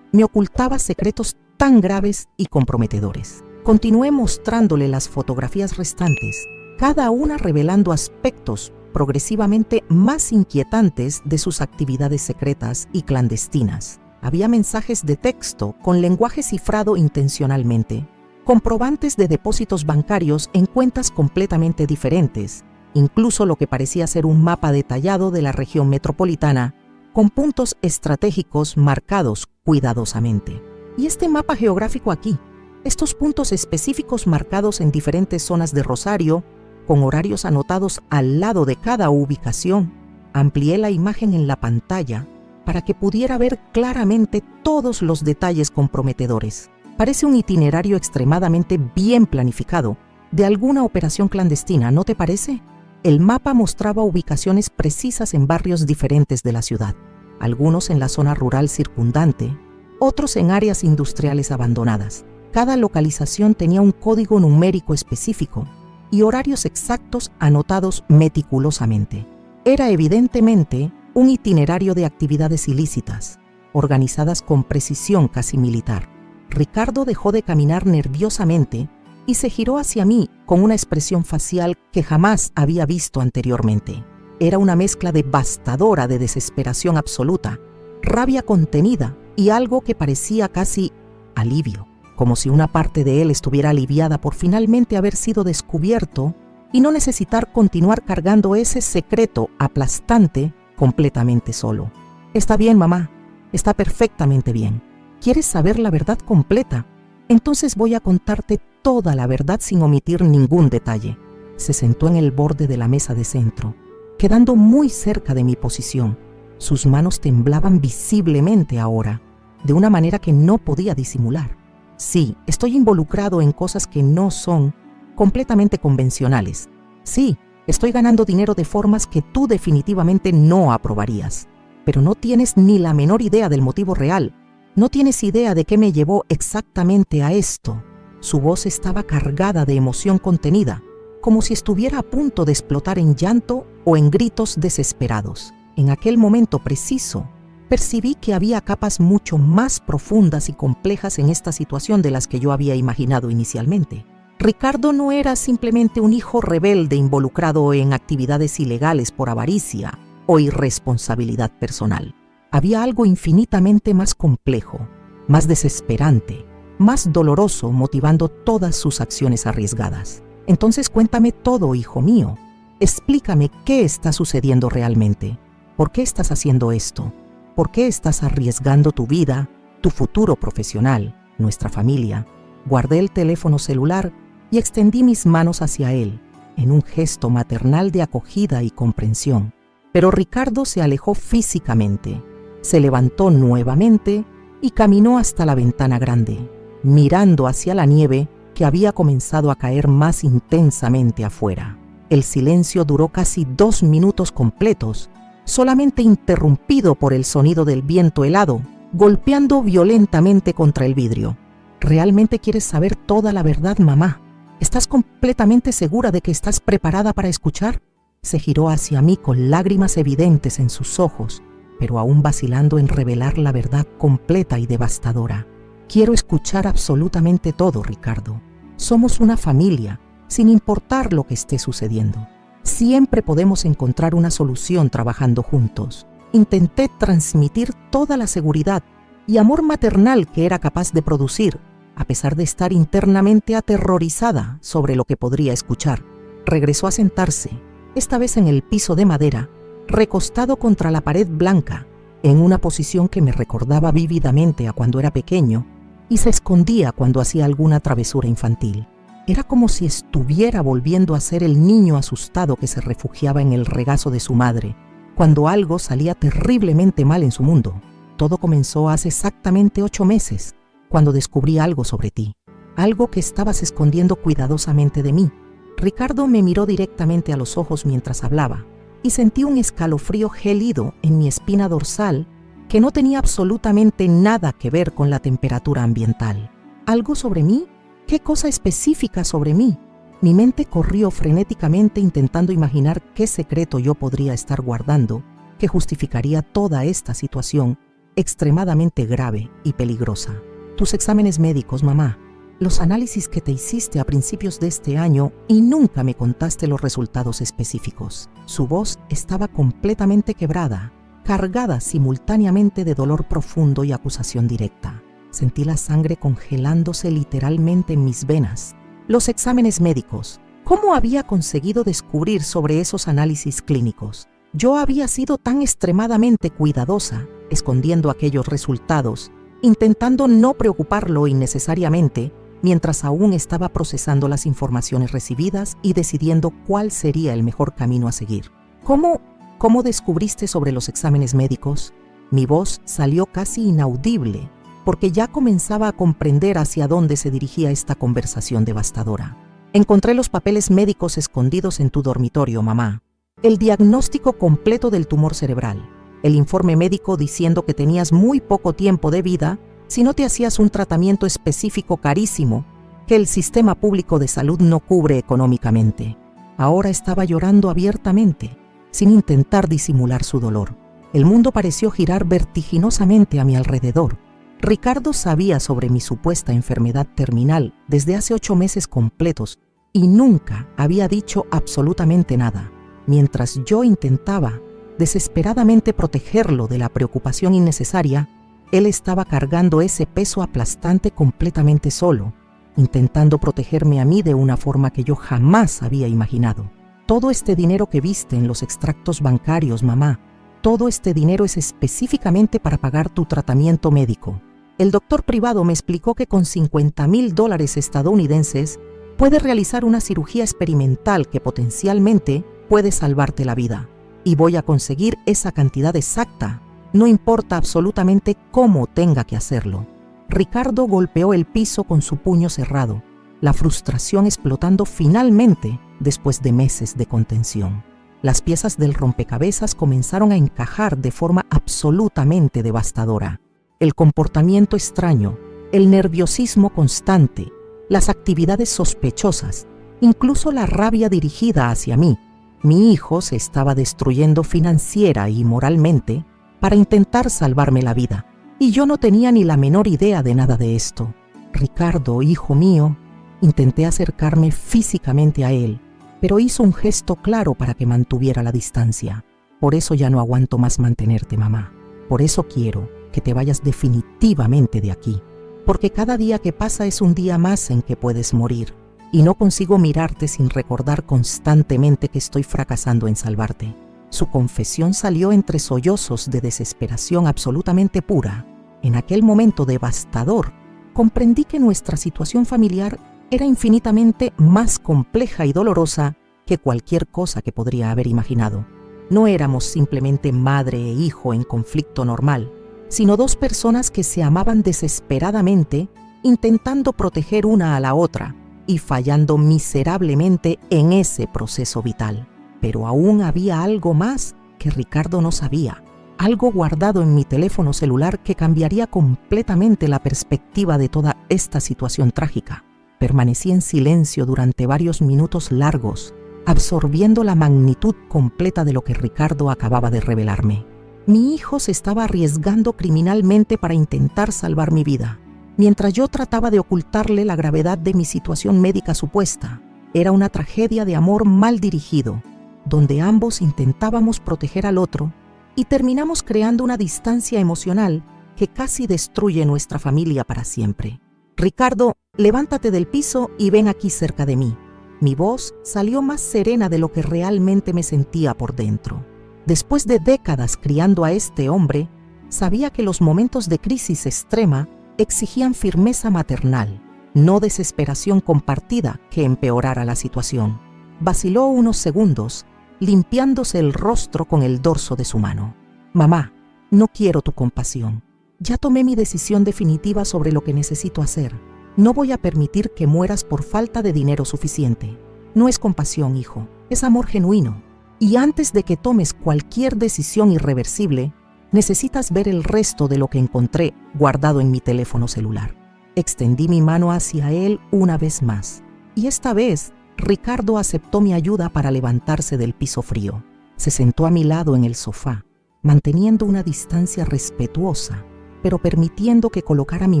me ocultaba secretos tan graves y comprometedores. Continué mostrándole las fotografías restantes, cada una revelando aspectos progresivamente más inquietantes de sus actividades secretas y clandestinas. Había mensajes de texto con lenguaje cifrado intencionalmente, comprobantes de depósitos bancarios en cuentas completamente diferentes, incluso lo que parecía ser un mapa detallado de la región metropolitana, con puntos estratégicos marcados cuidadosamente. Y este mapa geográfico aquí, estos puntos específicos marcados en diferentes zonas de Rosario, con horarios anotados al lado de cada ubicación, amplié la imagen en la pantalla para que pudiera ver claramente todos los detalles comprometedores. Parece un itinerario extremadamente bien planificado de alguna operación clandestina, ¿no te parece? El mapa mostraba ubicaciones precisas en barrios diferentes de la ciudad, algunos en la zona rural circundante, otros en áreas industriales abandonadas. Cada localización tenía un código numérico específico y horarios exactos anotados meticulosamente. Era evidentemente un itinerario de actividades ilícitas, organizadas con precisión casi militar. Ricardo dejó de caminar nerviosamente y se giró hacia mí con una expresión facial que jamás había visto anteriormente. Era una mezcla devastadora de desesperación absoluta, rabia contenida y algo que parecía casi alivio, como si una parte de él estuviera aliviada por finalmente haber sido descubierto y no necesitar continuar cargando ese secreto aplastante completamente solo. Está bien, mamá, está perfectamente bien. ¿Quieres saber la verdad completa? Entonces voy a contarte toda la verdad sin omitir ningún detalle. Se sentó en el borde de la mesa de centro, quedando muy cerca de mi posición. Sus manos temblaban visiblemente ahora, de una manera que no podía disimular. Sí, estoy involucrado en cosas que no son completamente convencionales. Sí, estoy ganando dinero de formas que tú definitivamente no aprobarías. Pero no tienes ni la menor idea del motivo real. No tienes idea de qué me llevó exactamente a esto. Su voz estaba cargada de emoción contenida, como si estuviera a punto de explotar en llanto o en gritos desesperados. En aquel momento preciso, percibí que había capas mucho más profundas y complejas en esta situación de las que yo había imaginado inicialmente. Ricardo no era simplemente un hijo rebelde involucrado en actividades ilegales por avaricia o irresponsabilidad personal. Había algo infinitamente más complejo, más desesperante, más doloroso, motivando todas sus acciones arriesgadas. Entonces cuéntame todo, hijo mío. Explícame qué está sucediendo realmente. ¿Por qué estás haciendo esto? ¿Por qué estás arriesgando tu vida, tu futuro profesional, nuestra familia? Guardé el teléfono celular y extendí mis manos hacia él, en un gesto maternal de acogida y comprensión. Pero Ricardo se alejó físicamente, se levantó nuevamente y caminó hasta la ventana grande, mirando hacia la nieve que había comenzado a caer más intensamente afuera. El silencio duró casi 2 minutos completos, solamente interrumpido por el sonido del viento helado, golpeando violentamente contra el vidrio. ¿Realmente quieres saber toda la verdad, mamá? ¿Estás completamente segura de que estás preparada para escuchar? Se giró hacia mí con lágrimas evidentes en sus ojos, pero aún vacilando en revelar la verdad completa y devastadora. Quiero escuchar absolutamente todo, Ricardo. Somos una familia, sin importar lo que esté sucediendo. Siempre podemos encontrar una solución trabajando juntos. Intenté transmitir toda la seguridad y amor maternal que era capaz de producir, a pesar de estar internamente aterrorizada sobre lo que podría escuchar. Regresó a sentarse, esta vez en el piso de madera, recostado contra la pared blanca, en una posición que me recordaba vívidamente a cuando era pequeño, y se escondía cuando hacía alguna travesura infantil. Era como si estuviera volviendo a ser el niño asustado que se refugiaba en el regazo de su madre, cuando algo salía terriblemente mal en su mundo. Todo comenzó hace exactamente 8 meses, cuando descubrí algo sobre ti, algo que estabas escondiendo cuidadosamente de mí. Ricardo me miró directamente a los ojos mientras hablaba, y sentí un escalofrío gélido en mi espina dorsal que no tenía absolutamente nada que ver con la temperatura ambiental. ¿Algo sobre mí? ¿Qué cosa específica sobre mí? Mi mente corrió frenéticamente intentando imaginar qué secreto yo podría estar guardando que justificaría toda esta situación extremadamente grave y peligrosa. Tus exámenes médicos, mamá, los análisis que te hiciste a principios de este año y nunca me contaste los resultados específicos. Su voz estaba completamente quebrada, cargada simultáneamente de dolor profundo y acusación directa. Sentí la sangre congelándose literalmente en mis venas. Los exámenes médicos. ¿Cómo había conseguido descubrir sobre esos análisis clínicos? Yo había sido tan extremadamente cuidadosa, escondiendo aquellos resultados, intentando no preocuparlo innecesariamente, mientras aún estaba procesando las informaciones recibidas y decidiendo cuál sería el mejor camino a seguir. ¿Cómo descubriste sobre los exámenes médicos? Mi voz salió casi inaudible, porque ya comenzaba a comprender hacia dónde se dirigía esta conversación devastadora. Encontré los papeles médicos escondidos en tu dormitorio, mamá. El diagnóstico completo del tumor cerebral. El informe médico diciendo que tenías muy poco tiempo de vida si no te hacías un tratamiento específico carísimo que el sistema público de salud no cubre económicamente. Ahora estaba llorando abiertamente, sin intentar disimular su dolor. El mundo pareció girar vertiginosamente a mi alrededor. Ricardo sabía sobre mi supuesta enfermedad terminal desde hace 8 meses completos y nunca había dicho absolutamente nada, mientras yo intentaba desesperadamente protegerlo de la preocupación innecesaria. Él estaba cargando ese peso aplastante completamente solo, intentando protegerme a mí de una forma que yo jamás había imaginado. Todo este dinero que viste en los extractos bancarios, mamá, todo este dinero es específicamente para pagar tu tratamiento médico. El doctor privado me explicó que con $50,000 estadounidenses puedes realizar una cirugía experimental que potencialmente puede salvarte la vida. Y voy a conseguir esa cantidad exacta. No importa absolutamente cómo tenga que hacerlo. Ricardo golpeó el piso con su puño cerrado, la frustración explotando finalmente después de meses de contención. Las piezas del rompecabezas comenzaron a encajar de forma absolutamente devastadora. El comportamiento extraño, el nerviosismo constante, las actividades sospechosas, incluso la rabia dirigida hacia mí. Mi hijo se estaba destruyendo financiera y moralmente para intentar salvarme la vida, y yo no tenía ni la menor idea de nada de esto. Ricardo, hijo mío, intenté acercarme físicamente a él, pero hizo un gesto claro para que mantuviera la distancia. Por eso ya no aguanto más mantenerte, mamá. Por eso quiero que te vayas definitivamente de aquí. porque cada día que pasa es un día más en que puedes morir, y no consigo mirarte sin recordar constantemente que estoy fracasando en salvarte. Su confesión salió entre sollozos de desesperación absolutamente pura. En aquel momento devastador, comprendí que nuestra situación familiar era infinitamente más compleja y dolorosa que cualquier cosa que podría haber imaginado. No éramos simplemente madre e hijo en conflicto normal, sino dos personas que se amaban desesperadamente, intentando proteger una a la otra y fallando miserablemente en ese proceso vital. Pero aún había algo más que Ricardo no sabía, algo guardado en mi teléfono celular que cambiaría completamente la perspectiva de toda esta situación trágica. Permanecí en silencio durante varios minutos largos, absorbiendo la magnitud completa de lo que Ricardo acababa de revelarme. Mi hijo se estaba arriesgando criminalmente para intentar salvar mi vida, mientras yo trataba de ocultarle la gravedad de mi situación médica supuesta. Era una tragedia de amor mal dirigido, donde ambos intentábamos proteger al otro y terminamos creando una distancia emocional que casi destruye nuestra familia para siempre. Ricardo, levántate del piso y ven aquí cerca de mí. Mi voz salió más serena de lo que realmente me sentía por dentro. Después de décadas criando a este hombre, sabía que los momentos de crisis extrema exigían firmeza maternal, no desesperación compartida que empeorara la situación. Vaciló unos segundos, limpiándose el rostro con el dorso de su mano. Mamá, no quiero tu compasión. Ya tomé mi decisión definitiva sobre lo que necesito hacer. No voy a permitir que mueras por falta de dinero suficiente. No es compasión, hijo, es amor genuino. Y antes de que tomes cualquier decisión irreversible, necesitas ver el resto de lo que encontré guardado en mi teléfono celular. Extendí mi mano hacia él una vez más, y esta vez Ricardo aceptó mi ayuda para levantarse del piso frío. Se sentó a mi lado en el sofá, manteniendo una distancia respetuosa, pero permitiendo que colocara mi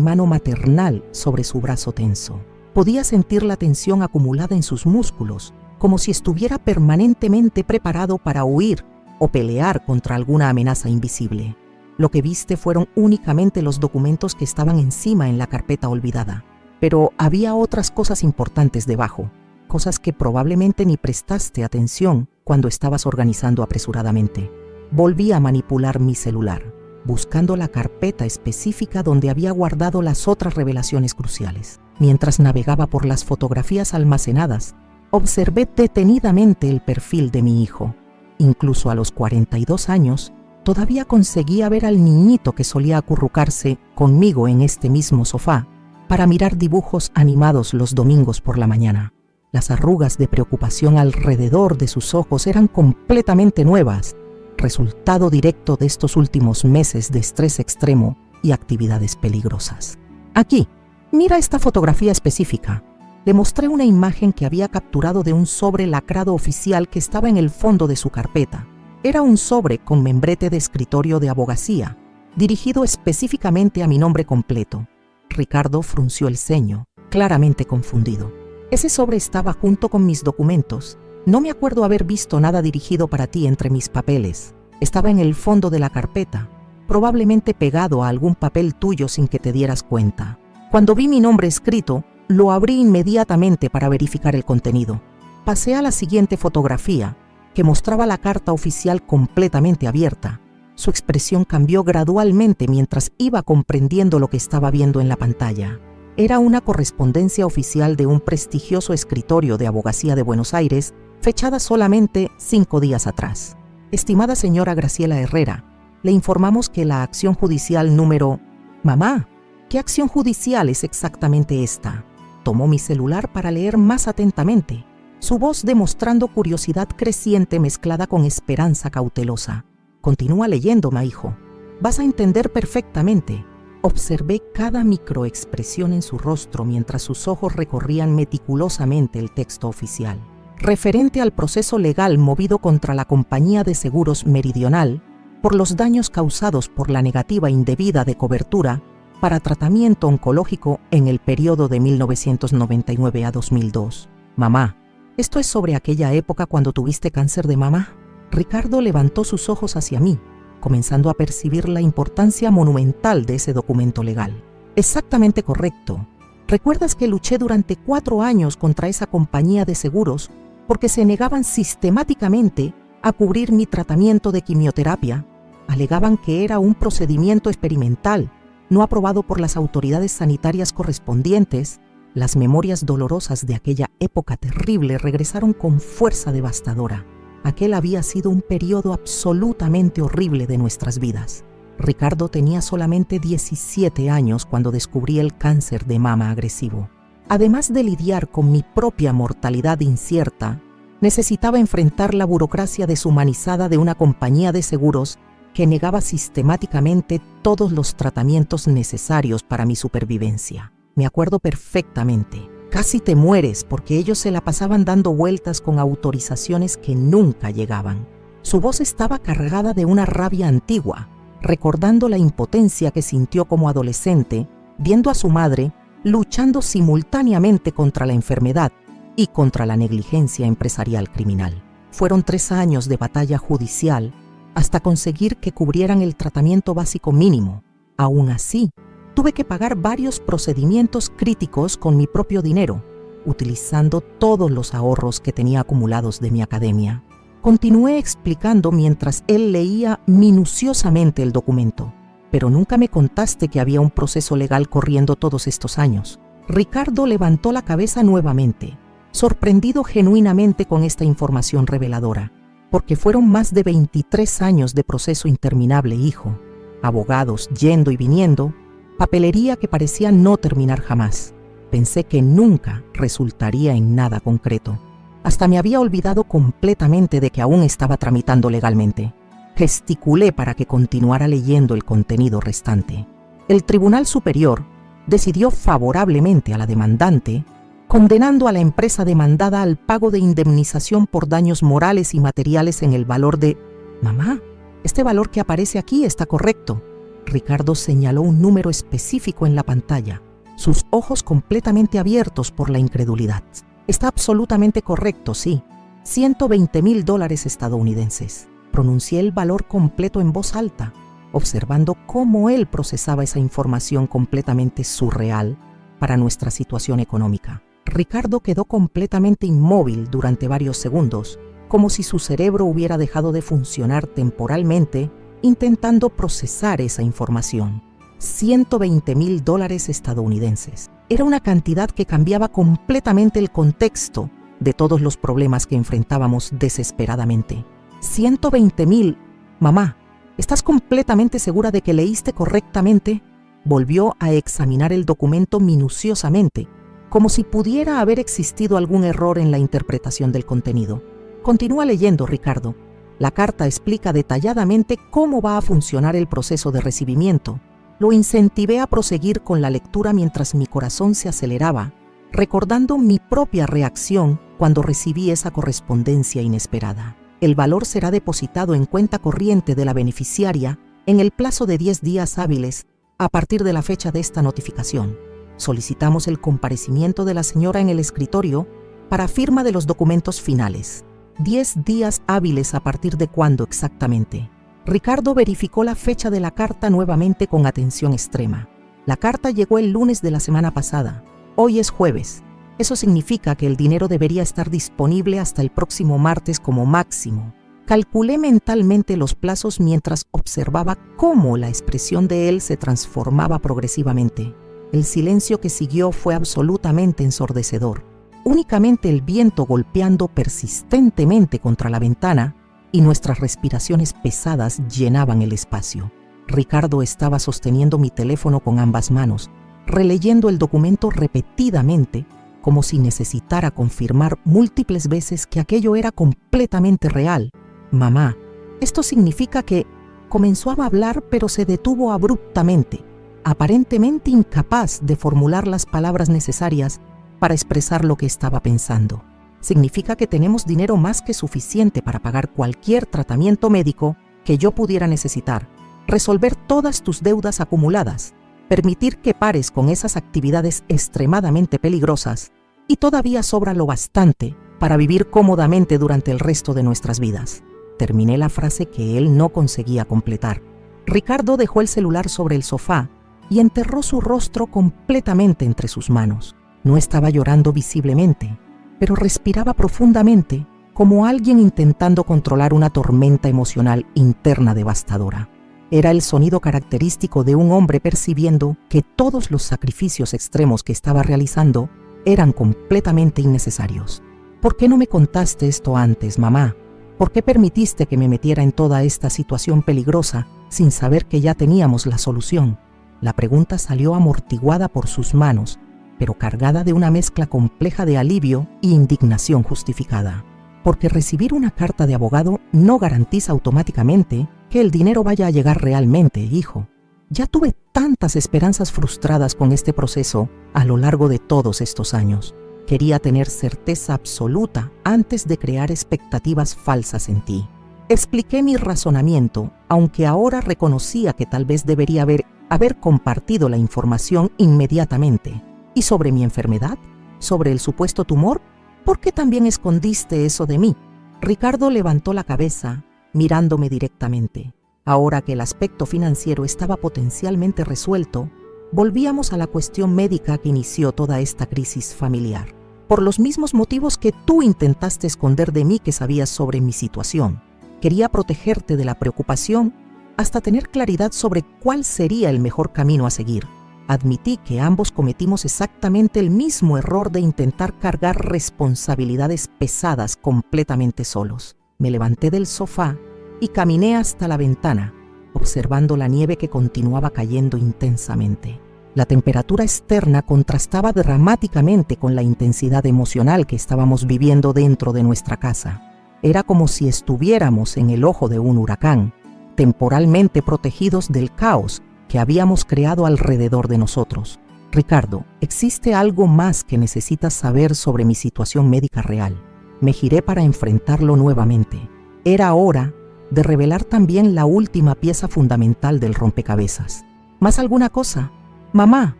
mano maternal sobre su brazo tenso. Podía sentir la tensión acumulada en sus músculos, como si estuviera permanentemente preparado para huir o pelear contra alguna amenaza invisible. Lo que viste fueron únicamente los documentos que estaban encima en la carpeta olvidada, pero había otras cosas importantes debajo, cosas que probablemente ni prestaste atención cuando estabas organizando apresuradamente. Volví a manipular mi celular, buscando la carpeta específica donde había guardado las otras revelaciones cruciales. Mientras navegaba por las fotografías almacenadas, observé detenidamente el perfil de mi hijo. Incluso a los 42 años, todavía conseguía ver al niñito que solía acurrucarse conmigo en este mismo sofá para mirar dibujos animados los domingos por la mañana. Las arrugas de preocupación alrededor de sus ojos eran completamente nuevas, resultado directo de estos últimos meses de estrés extremo y actividades peligrosas. Aquí, mira esta fotografía específica. Le mostré una imagen que había capturado de un sobre lacrado oficial que estaba en el fondo de su carpeta. Era un sobre con membrete de escritorio de abogacía, dirigido específicamente a mi nombre completo. Ricardo frunció el ceño, claramente confundido. Ese sobre estaba junto con mis documentos. No me acuerdo haber visto nada dirigido para ti entre mis papeles. Estaba en el fondo de la carpeta, probablemente pegado a algún papel tuyo sin que te dieras cuenta. Cuando vi mi nombre escrito, lo abrí inmediatamente para verificar el contenido. Pasé a la siguiente fotografía, que mostraba la carta oficial completamente abierta. Su expresión cambió gradualmente mientras iba comprendiendo lo que estaba viendo en la pantalla. Era una correspondencia oficial de un prestigioso escritorio de abogacía de Buenos Aires, fechada solamente 5 días atrás. Estimada señora Graciela Herrera, le informamos que la acción judicial número... Mamá, ¿qué acción judicial es exactamente esta? Tomó mi celular para leer más atentamente, su voz demostrando curiosidad creciente mezclada con esperanza cautelosa. Continúa leyéndome, hijo. Vas a entender perfectamente. Observé cada microexpresión en su rostro mientras sus ojos recorrían meticulosamente el texto oficial. Referente al proceso legal movido contra la compañía de seguros Meridional por los daños causados por la negativa indebida de cobertura para tratamiento oncológico en el periodo de 1999 a 2002. Mamá, ¿esto es sobre aquella época cuando tuviste cáncer de mama? Ricardo levantó sus ojos hacia mí, comenzando a percibir la importancia monumental de ese documento legal. Exactamente correcto. ¿Recuerdas que luché durante 4 años contra esa compañía de seguros porque se negaban sistemáticamente a cubrir mi tratamiento de quimioterapia? Alegaban que era un procedimiento experimental, no aprobado por las autoridades sanitarias correspondientes. Las memorias dolorosas de aquella época terrible regresaron con fuerza devastadora. Aquel había sido un periodo absolutamente horrible de nuestras vidas. Ricardo tenía solamente 17 años cuando descubrí el cáncer de mama agresivo. Además de lidiar con mi propia mortalidad incierta, necesitaba enfrentar la burocracia deshumanizada de una compañía de seguros que negaba sistemáticamente todos los tratamientos necesarios para mi supervivencia. Me acuerdo perfectamente. Casi te mueres porque ellos se la pasaban dando vueltas con autorizaciones que nunca llegaban. Su voz estaba cargada de una rabia antigua, recordando la impotencia que sintió como adolescente, viendo a su madre luchando simultáneamente contra la enfermedad y contra la negligencia empresarial criminal. Fueron 3 años de batalla judicial hasta conseguir que cubrieran el tratamiento básico mínimo. Aún así, tuve que pagar varios procedimientos críticos con mi propio dinero, utilizando todos los ahorros que tenía acumulados de mi academia. Continué explicando mientras él leía minuciosamente el documento, pero nunca me contaste que había un proceso legal corriendo todos estos años. Ricardo levantó la cabeza nuevamente, sorprendido genuinamente con esta información reveladora, porque fueron más de 23 años de proceso interminable, hijo. Abogados yendo y viniendo, papelería que parecía no terminar jamás. Pensé que nunca resultaría en nada concreto. Hasta me había olvidado completamente de que aún estaba tramitando legalmente. Gesticulé para que continuara leyendo el contenido restante. El Tribunal Superior decidió favorablemente a la demandante, condenando a la empresa demandada al pago de indemnización por daños morales y materiales en el valor de... Mamá, este valor que aparece aquí está correcto. Ricardo señaló un número específico en la pantalla, sus ojos completamente abiertos por la incredulidad. Está absolutamente correcto, sí. $120,000 estadounidenses. Pronuncié el valor completo en voz alta, observando cómo él procesaba esa información completamente surreal para nuestra situación económica. Ricardo quedó completamente inmóvil durante varios segundos, como si su cerebro hubiera dejado de funcionar temporalmente, intentando procesar esa información. $120,000 estadounidenses. Era una cantidad que cambiaba completamente el contexto de todos los problemas que enfrentábamos desesperadamente. 120,000. Mamá, ¿estás completamente segura de que leíste correctamente? Volvió a examinar el documento minuciosamente, como si pudiera haber existido algún error en la interpretación del contenido. Continúa leyendo, Ricardo. La carta explica detalladamente cómo va a funcionar el proceso de recibimiento. Lo incentivé a proseguir con la lectura mientras mi corazón se aceleraba, recordando mi propia reacción cuando recibí esa correspondencia inesperada. El valor será depositado en cuenta corriente de la beneficiaria en el plazo de 10 días hábiles a partir de la fecha de esta notificación. Solicitamos el comparecimiento de la señora en el escritorio para firma de los documentos finales. 10 días hábiles a partir de cuándo exactamente. Ricardo verificó la fecha de la carta nuevamente con atención extrema. La carta llegó el lunes de la semana pasada. Hoy es jueves. Eso significa que el dinero debería estar disponible hasta el próximo martes como máximo. Calculé mentalmente los plazos mientras observaba cómo la expresión de él se transformaba progresivamente. El silencio que siguió fue absolutamente ensordecedor. Únicamente el viento golpeando persistentemente contra la ventana y nuestras respiraciones pesadas llenaban el espacio. Ricardo estaba sosteniendo mi teléfono con ambas manos, releyendo el documento repetidamente, como si necesitara confirmar múltiples veces que aquello era completamente real. Mamá, esto significa que... Comenzó a hablar, pero se detuvo abruptamente, aparentemente incapaz de formular las palabras necesarias para expresar lo que estaba pensando. Significa que tenemos dinero más que suficiente para pagar cualquier tratamiento médico que yo pudiera necesitar, resolver todas tus deudas acumuladas, permitir que pares con esas actividades extremadamente peligrosas y todavía sobra lo bastante para vivir cómodamente durante el resto de nuestras vidas. Terminé la frase que él no conseguía completar. Ricardo dejó el celular sobre el sofá y enterró su rostro completamente entre sus manos. No estaba llorando visiblemente, pero respiraba profundamente, como alguien intentando controlar una tormenta emocional interna devastadora. Era el sonido característico de un hombre percibiendo que todos los sacrificios extremos que estaba realizando eran completamente innecesarios. ¿Por qué no me contaste esto antes, mamá? ¿Por qué permitiste que me metiera en toda esta situación peligrosa sin saber que ya teníamos la solución? La pregunta salió amortiguada por sus manos, pero cargada de una mezcla compleja de alivio e indignación justificada. Porque recibir una carta de abogado no garantiza automáticamente que el dinero vaya a llegar realmente, hijo. Ya tuve tantas esperanzas frustradas con este proceso a lo largo de todos estos años. Quería tener certeza absoluta antes de crear expectativas falsas en ti. Expliqué mi razonamiento, aunque ahora reconocía que tal vez debería haber compartido la información inmediatamente. ¿Y sobre mi enfermedad? ¿Sobre el supuesto tumor? ¿Por qué también escondiste eso de mí? Ricardo levantó la cabeza, mirándome directamente. Ahora que el aspecto financiero estaba potencialmente resuelto, volvíamos a la cuestión médica que inició toda esta crisis familiar. Por los mismos motivos que tú intentaste esconder de mí que sabías sobre mi situación. Quería protegerte de la preocupación hasta tener claridad sobre cuál sería el mejor camino a seguir. Admití que ambos cometimos exactamente el mismo error de intentar cargar responsabilidades pesadas completamente solos. Me levanté del sofá y caminé hasta la ventana, observando la nieve que continuaba cayendo intensamente. La temperatura externa contrastaba dramáticamente con la intensidad emocional que estábamos viviendo dentro de nuestra casa. Era como si estuviéramos en el ojo de un huracán, temporalmente protegidos del caos que habíamos creado alrededor de nosotros. Ricardo, ¿existe algo más que necesitas saber sobre mi situación médica real? Me giré para enfrentarlo nuevamente. Era hora de revelar también la última pieza fundamental del rompecabezas. ¿Más alguna cosa? Mamá,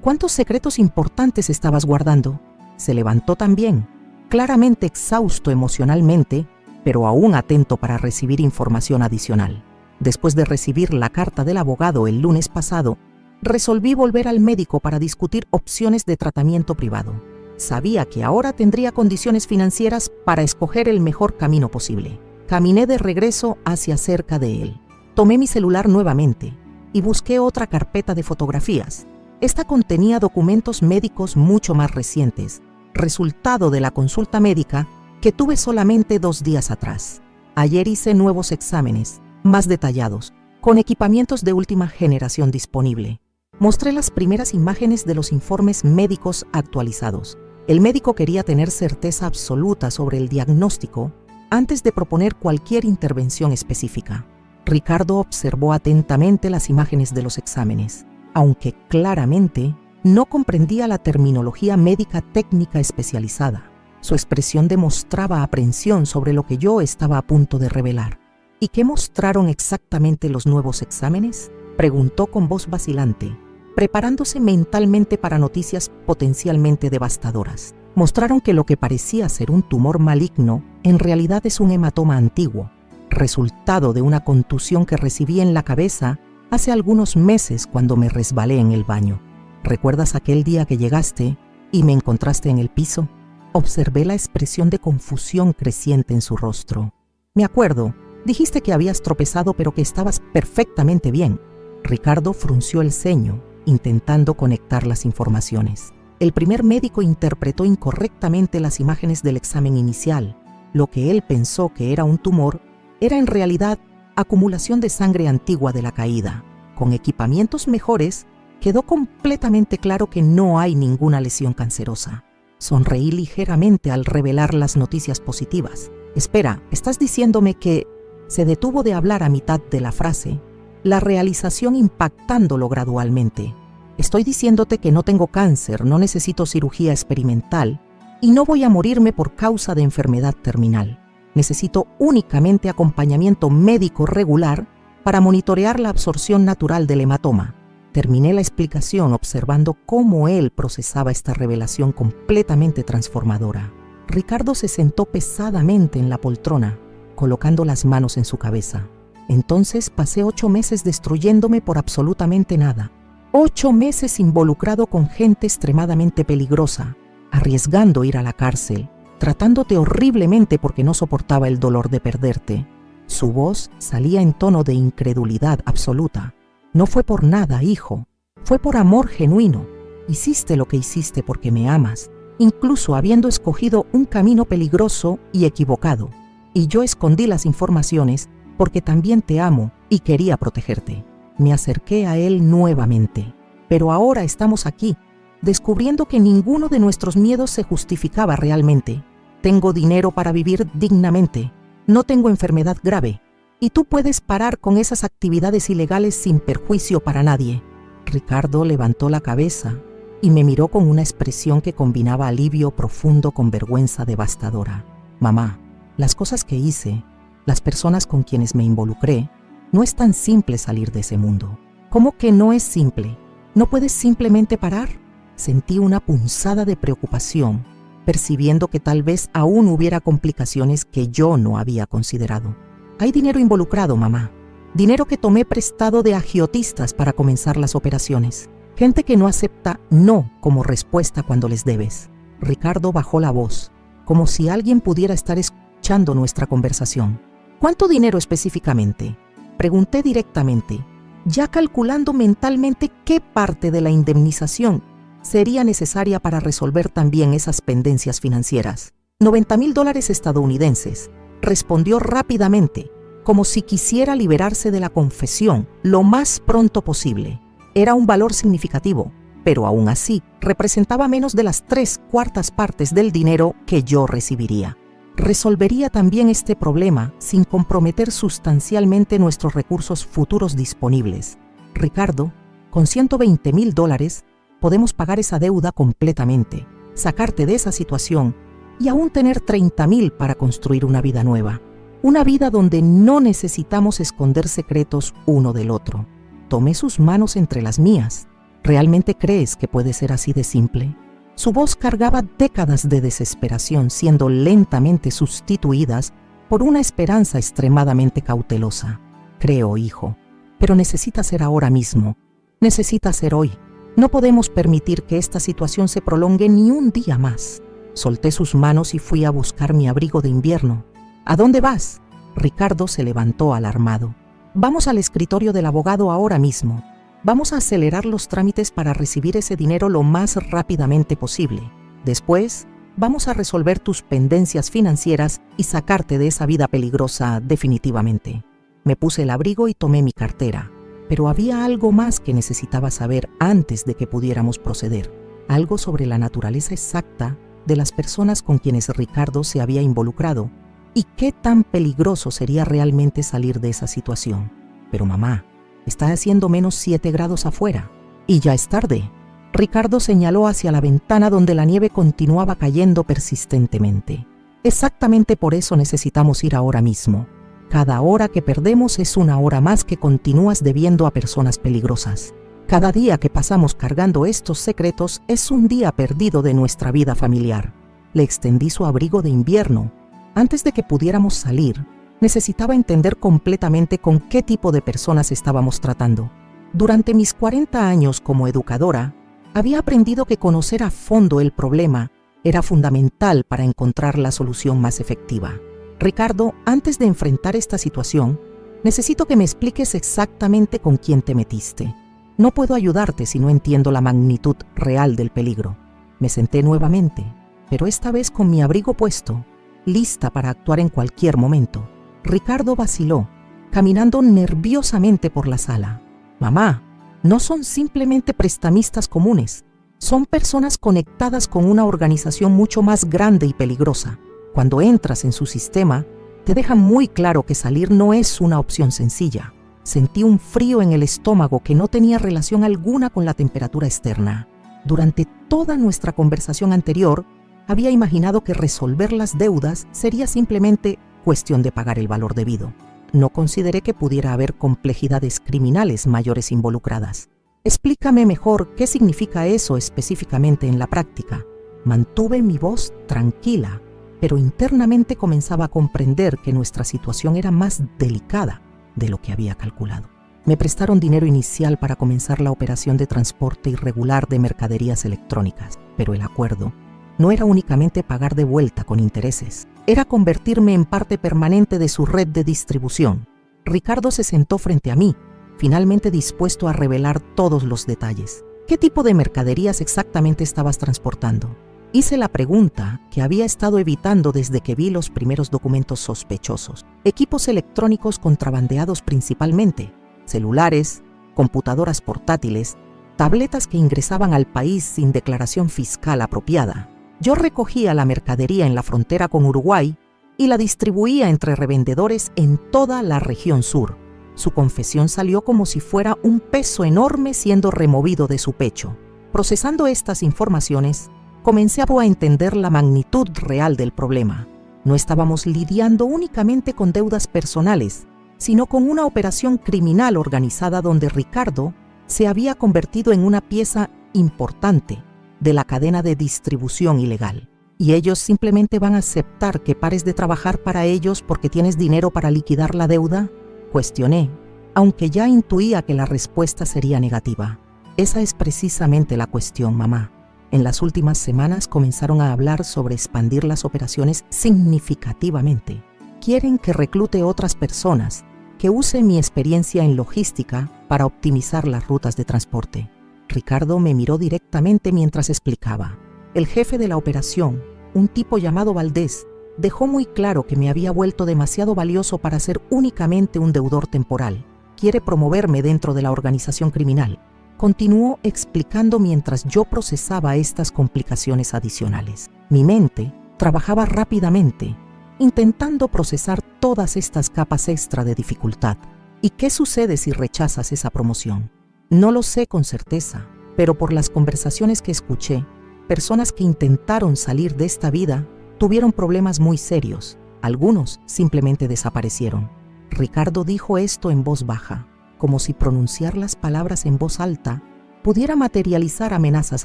¿cuántos secretos importantes estabas guardando? Se levantó también, claramente exhausto emocionalmente, pero aún atento para recibir información adicional. Después de recibir la carta del abogado el lunes pasado, resolví volver al médico para discutir opciones de tratamiento privado. Sabía que ahora tendría condiciones financieras para escoger el mejor camino posible. Caminé de regreso hacia cerca de él. Tomé mi celular nuevamente y busqué otra carpeta de fotografías. Esta contenía documentos médicos mucho más recientes, resultado de la consulta médica que tuve solamente 2 días atrás. Ayer hice nuevos exámenes, más detallados, con equipamientos de última generación disponible. Mostré las primeras imágenes de los informes médicos actualizados. El médico quería tener certeza absoluta sobre el diagnóstico antes de proponer cualquier intervención específica. Ricardo observó atentamente las imágenes de los exámenes, aunque claramente no comprendía la terminología médica técnica especializada. Su expresión demostraba aprensión sobre lo que yo estaba a punto de revelar. ¿Y qué mostraron exactamente los nuevos exámenes?, preguntó con voz vacilante, preparándose mentalmente para noticias potencialmente devastadoras. Mostraron que lo que parecía ser un tumor maligno en realidad es un hematoma antiguo, resultado de una contusión que recibí en la cabeza hace algunos meses cuando me resbalé en el baño. ¿Recuerdas aquel día que llegaste y me encontraste en el piso? Observé la expresión de confusión creciente en su rostro. Me acuerdo. Dijiste que habías tropezado pero que estabas perfectamente bien. Ricardo frunció el ceño, intentando conectar las informaciones. El primer médico interpretó incorrectamente las imágenes del examen inicial. Lo que él pensó que era un tumor era en realidad acumulación de sangre antigua de la caída. Con equipamientos mejores, quedó completamente claro que no hay ninguna lesión cancerosa. Sonreí ligeramente al revelar las noticias positivas. Espera, ¿estás diciéndome que...? Se detuvo de hablar a mitad de la frase, la realización impactándolo gradualmente. Estoy diciéndote que no tengo cáncer, no necesito cirugía experimental y no voy a morirme por causa de enfermedad terminal. Necesito únicamente acompañamiento médico regular para monitorear la absorción natural del hematoma. Terminé la explicación observando cómo él procesaba esta revelación completamente transformadora. Ricardo se sentó pesadamente en la poltrona, colocando las manos en su cabeza. Entonces pasé 8 meses destruyéndome por absolutamente nada. 8 meses involucrado con gente extremadamente peligrosa, arriesgando ir a la cárcel, tratándote horriblemente porque no soportaba el dolor de perderte. Su voz salía en tono de incredulidad absoluta. No fue por nada, hijo. Fue por amor genuino. Hiciste lo que hiciste porque me amas, incluso habiendo escogido un camino peligroso y equivocado. Y yo escondí las informaciones porque también te amo y quería protegerte. Me acerqué a él nuevamente. Pero ahora estamos aquí, descubriendo que ninguno de nuestros miedos se justificaba realmente. Tengo dinero para vivir dignamente. No tengo enfermedad grave. Y tú puedes parar con esas actividades ilegales sin perjuicio para nadie. Ricardo levantó la cabeza y me miró con una expresión que combinaba alivio profundo con vergüenza devastadora. Mamá, las cosas que hice, las personas con quienes me involucré, no es tan simple salir de ese mundo. ¿Cómo que no es simple? ¿No puedes simplemente parar? Sentí una punzada de preocupación, percibiendo que tal vez aún hubiera complicaciones que yo no había considerado. Hay dinero involucrado, mamá. Dinero que tomé prestado de agiotistas para comenzar las operaciones. Gente que no acepta no como respuesta cuando les debes. Ricardo bajó la voz, como si alguien pudiera estar escuchando nuestra conversación. ¿Cuánto dinero específicamente? Pregunté directamente, ya calculando mentalmente qué parte de la indemnización sería necesaria para resolver también esas pendencias financieras. $90,000 estadounidenses, respondió rápidamente, como si quisiera liberarse de la confesión lo más pronto posible. Era un valor significativo, pero aún así representaba menos de las 3/4 partes del dinero que yo recibiría. Resolvería también este problema sin comprometer sustancialmente nuestros recursos futuros disponibles. Ricardo, con $120,000 podemos pagar esa deuda completamente, sacarte de esa situación y aún tener $30,000 para construir una vida nueva. Una vida donde no necesitamos esconder secretos uno del otro. Tomé sus manos entre las mías. ¿Realmente crees que puede ser así de simple? Su voz cargaba décadas de desesperación siendo lentamente sustituidas por una esperanza extremadamente cautelosa. Creo, hijo, pero necesita ser ahora mismo. Necesita ser hoy. No podemos permitir que esta situación se prolongue ni un día más. Solté sus manos y fui a buscar mi abrigo de invierno. ¿A dónde vas? Ricardo se levantó alarmado. Vamos al escritorio del abogado ahora mismo. Vamos a acelerar los trámites para recibir ese dinero lo más rápidamente posible. Después, vamos a resolver tus pendencias financieras y sacarte de esa vida peligrosa definitivamente. Me puse el abrigo y tomé mi cartera, pero había algo más que necesitaba saber antes de que pudiéramos proceder. Algo sobre la naturaleza exacta de las personas con quienes Ricardo se había involucrado y qué tan peligroso sería realmente salir de esa situación. Pero mamá, está haciendo menos 7 grados afuera y ya es tarde. Ricardo señaló hacia la ventana donde la nieve continuaba cayendo persistentemente. Exactamente por eso necesitamos ir ahora mismo. Cada hora que perdemos es una hora más que continúas debiendo a personas peligrosas. Cada día que pasamos cargando estos secretos es un día perdido de nuestra vida familiar. Le extendí su abrigo de invierno. Antes de que pudiéramos salir, necesitaba entender completamente con qué tipo de personas estábamos tratando. Durante mis 40 años como educadora, había aprendido que conocer a fondo el problema era fundamental para encontrar la solución más efectiva. Ricardo, antes de enfrentar esta situación, necesito que me expliques exactamente con quién te metiste. No puedo ayudarte si no entiendo la magnitud real del peligro. Me senté nuevamente, pero esta vez con mi abrigo puesto, lista para actuar en cualquier momento. Ricardo vaciló, caminando nerviosamente por la sala. Mamá, no son simplemente prestamistas comunes, son personas conectadas con una organización mucho más grande y peligrosa. Cuando entras en su sistema, te dejan muy claro que salir no es una opción sencilla. Sentí un frío en el estómago que no tenía relación alguna con la temperatura externa. Durante toda nuestra conversación anterior, había imaginado que resolver las deudas sería simplemente cuestión de pagar el valor debido. No consideré que pudiera haber complejidades criminales mayores involucradas. Explícame mejor qué significa eso específicamente en la práctica. Mantuve mi voz tranquila, pero internamente comenzaba a comprender que nuestra situación era más delicada de lo que había calculado. Me prestaron dinero inicial para comenzar la operación de transporte irregular de mercaderías electrónicas, pero el acuerdo no era únicamente pagar de vuelta con intereses, era convertirme en parte permanente de su red de distribución. Ricardo se sentó frente a mí, finalmente dispuesto a revelar todos los detalles. ¿Qué tipo de mercaderías exactamente estabas transportando? Hice la pregunta que había estado evitando desde que vi los primeros documentos sospechosos. Equipos electrónicos contrabandeados principalmente, celulares, computadoras portátiles, tabletas que ingresaban al país sin declaración fiscal apropiada. Yo recogía la mercadería en la frontera con Uruguay y la distribuía entre revendedores en toda la región sur. Su confesión salió como si fuera un peso enorme siendo removido de su pecho. Procesando estas informaciones, comencé a entender la magnitud real del problema. No estábamos lidiando únicamente con deudas personales, sino con una operación criminal organizada donde Ricardo se había convertido en una pieza importante de la cadena de distribución ilegal. ¿Y ellos simplemente van a aceptar que pares de trabajar para ellos porque tienes dinero para liquidar la deuda? Cuestioné, aunque ya intuía que la respuesta sería negativa. Esa es precisamente la cuestión, mamá. En las últimas semanas comenzaron a hablar sobre expandir las operaciones significativamente. Quieren que reclute otras personas, que use mi experiencia en logística para optimizar las rutas de transporte. Ricardo me miró directamente mientras explicaba. El jefe de la operación, un tipo llamado Valdés, dejó muy claro que me había vuelto demasiado valioso para ser únicamente un deudor temporal. Quiere promoverme dentro de la organización criminal. Continuó explicando mientras yo procesaba estas complicaciones adicionales. Mi mente trabajaba rápidamente, intentando procesar todas estas capas extra de dificultad. ¿Y qué sucede si rechazas esa promoción? No lo sé con certeza, pero por las conversaciones que escuché, personas que intentaron salir de esta vida tuvieron problemas muy serios. Algunos simplemente desaparecieron. Ricardo dijo esto en voz baja, como si pronunciar las palabras en voz alta pudiera materializar amenazas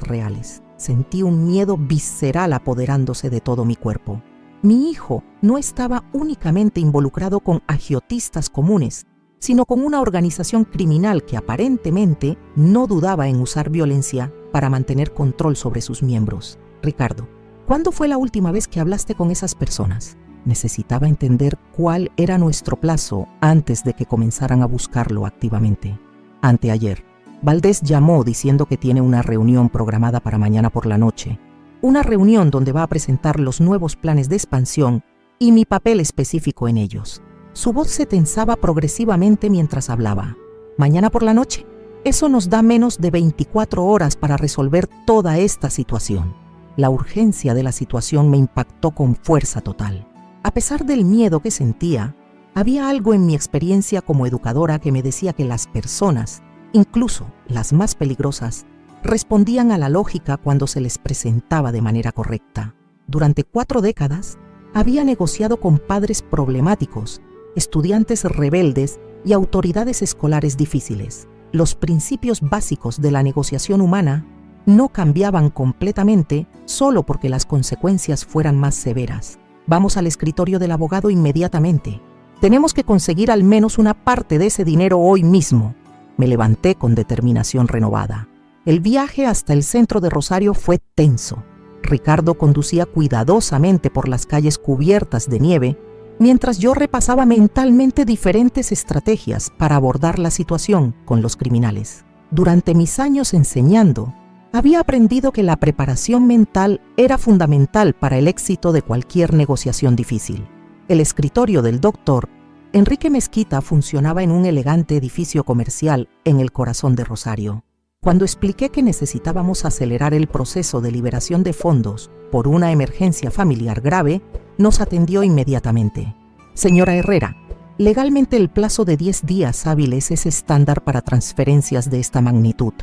reales. Sentí un miedo visceral apoderándose de todo mi cuerpo. Mi hijo no estaba únicamente involucrado con agiotistas comunes, sino con una organización criminal que aparentemente no dudaba en usar violencia para mantener control sobre sus miembros. Ricardo, ¿cuándo fue la última vez que hablaste con esas personas? Necesitaba entender cuál era nuestro plazo antes de que comenzaran a buscarlo activamente. Anteayer, Valdés llamó diciendo que tiene una reunión programada para mañana por la noche. Una reunión donde va a presentar los nuevos planes de expansión y mi papel específico en ellos. Su voz se tensaba progresivamente mientras hablaba. ¿Mañana por la noche? Eso nos da menos de 24 horas para resolver toda esta situación. La urgencia de la situación me impactó con fuerza total. A pesar del miedo que sentía, había algo en mi experiencia como educadora que me decía que las personas, incluso las más peligrosas, respondían a la lógica cuando se les presentaba de manera correcta. Durante 4 décadas, había negociado con padres problemáticos, estudiantes rebeldes y autoridades escolares difíciles. Los principios básicos de la negociación humana no cambiaban completamente solo porque las consecuencias fueran más severas. Vamos al escritorio del abogado inmediatamente. Tenemos que conseguir al menos una parte de ese dinero hoy mismo. Me levanté con determinación renovada. El viaje hasta el centro de Rosario fue tenso. Ricardo conducía cuidadosamente por las calles cubiertas de nieve, mientras yo repasaba mentalmente diferentes estrategias para abordar la situación con los criminales. Durante mis años enseñando, había aprendido que la preparación mental era fundamental para el éxito de cualquier negociación difícil. El escritorio del doctor Enrique Mezquita funcionaba en un elegante edificio comercial en el corazón de Rosario. Cuando expliqué que necesitábamos acelerar el proceso de liberación de fondos por una emergencia familiar grave, nos atendió inmediatamente. Señora Herrera, legalmente el plazo de 10 días hábiles es estándar para transferencias de esta magnitud,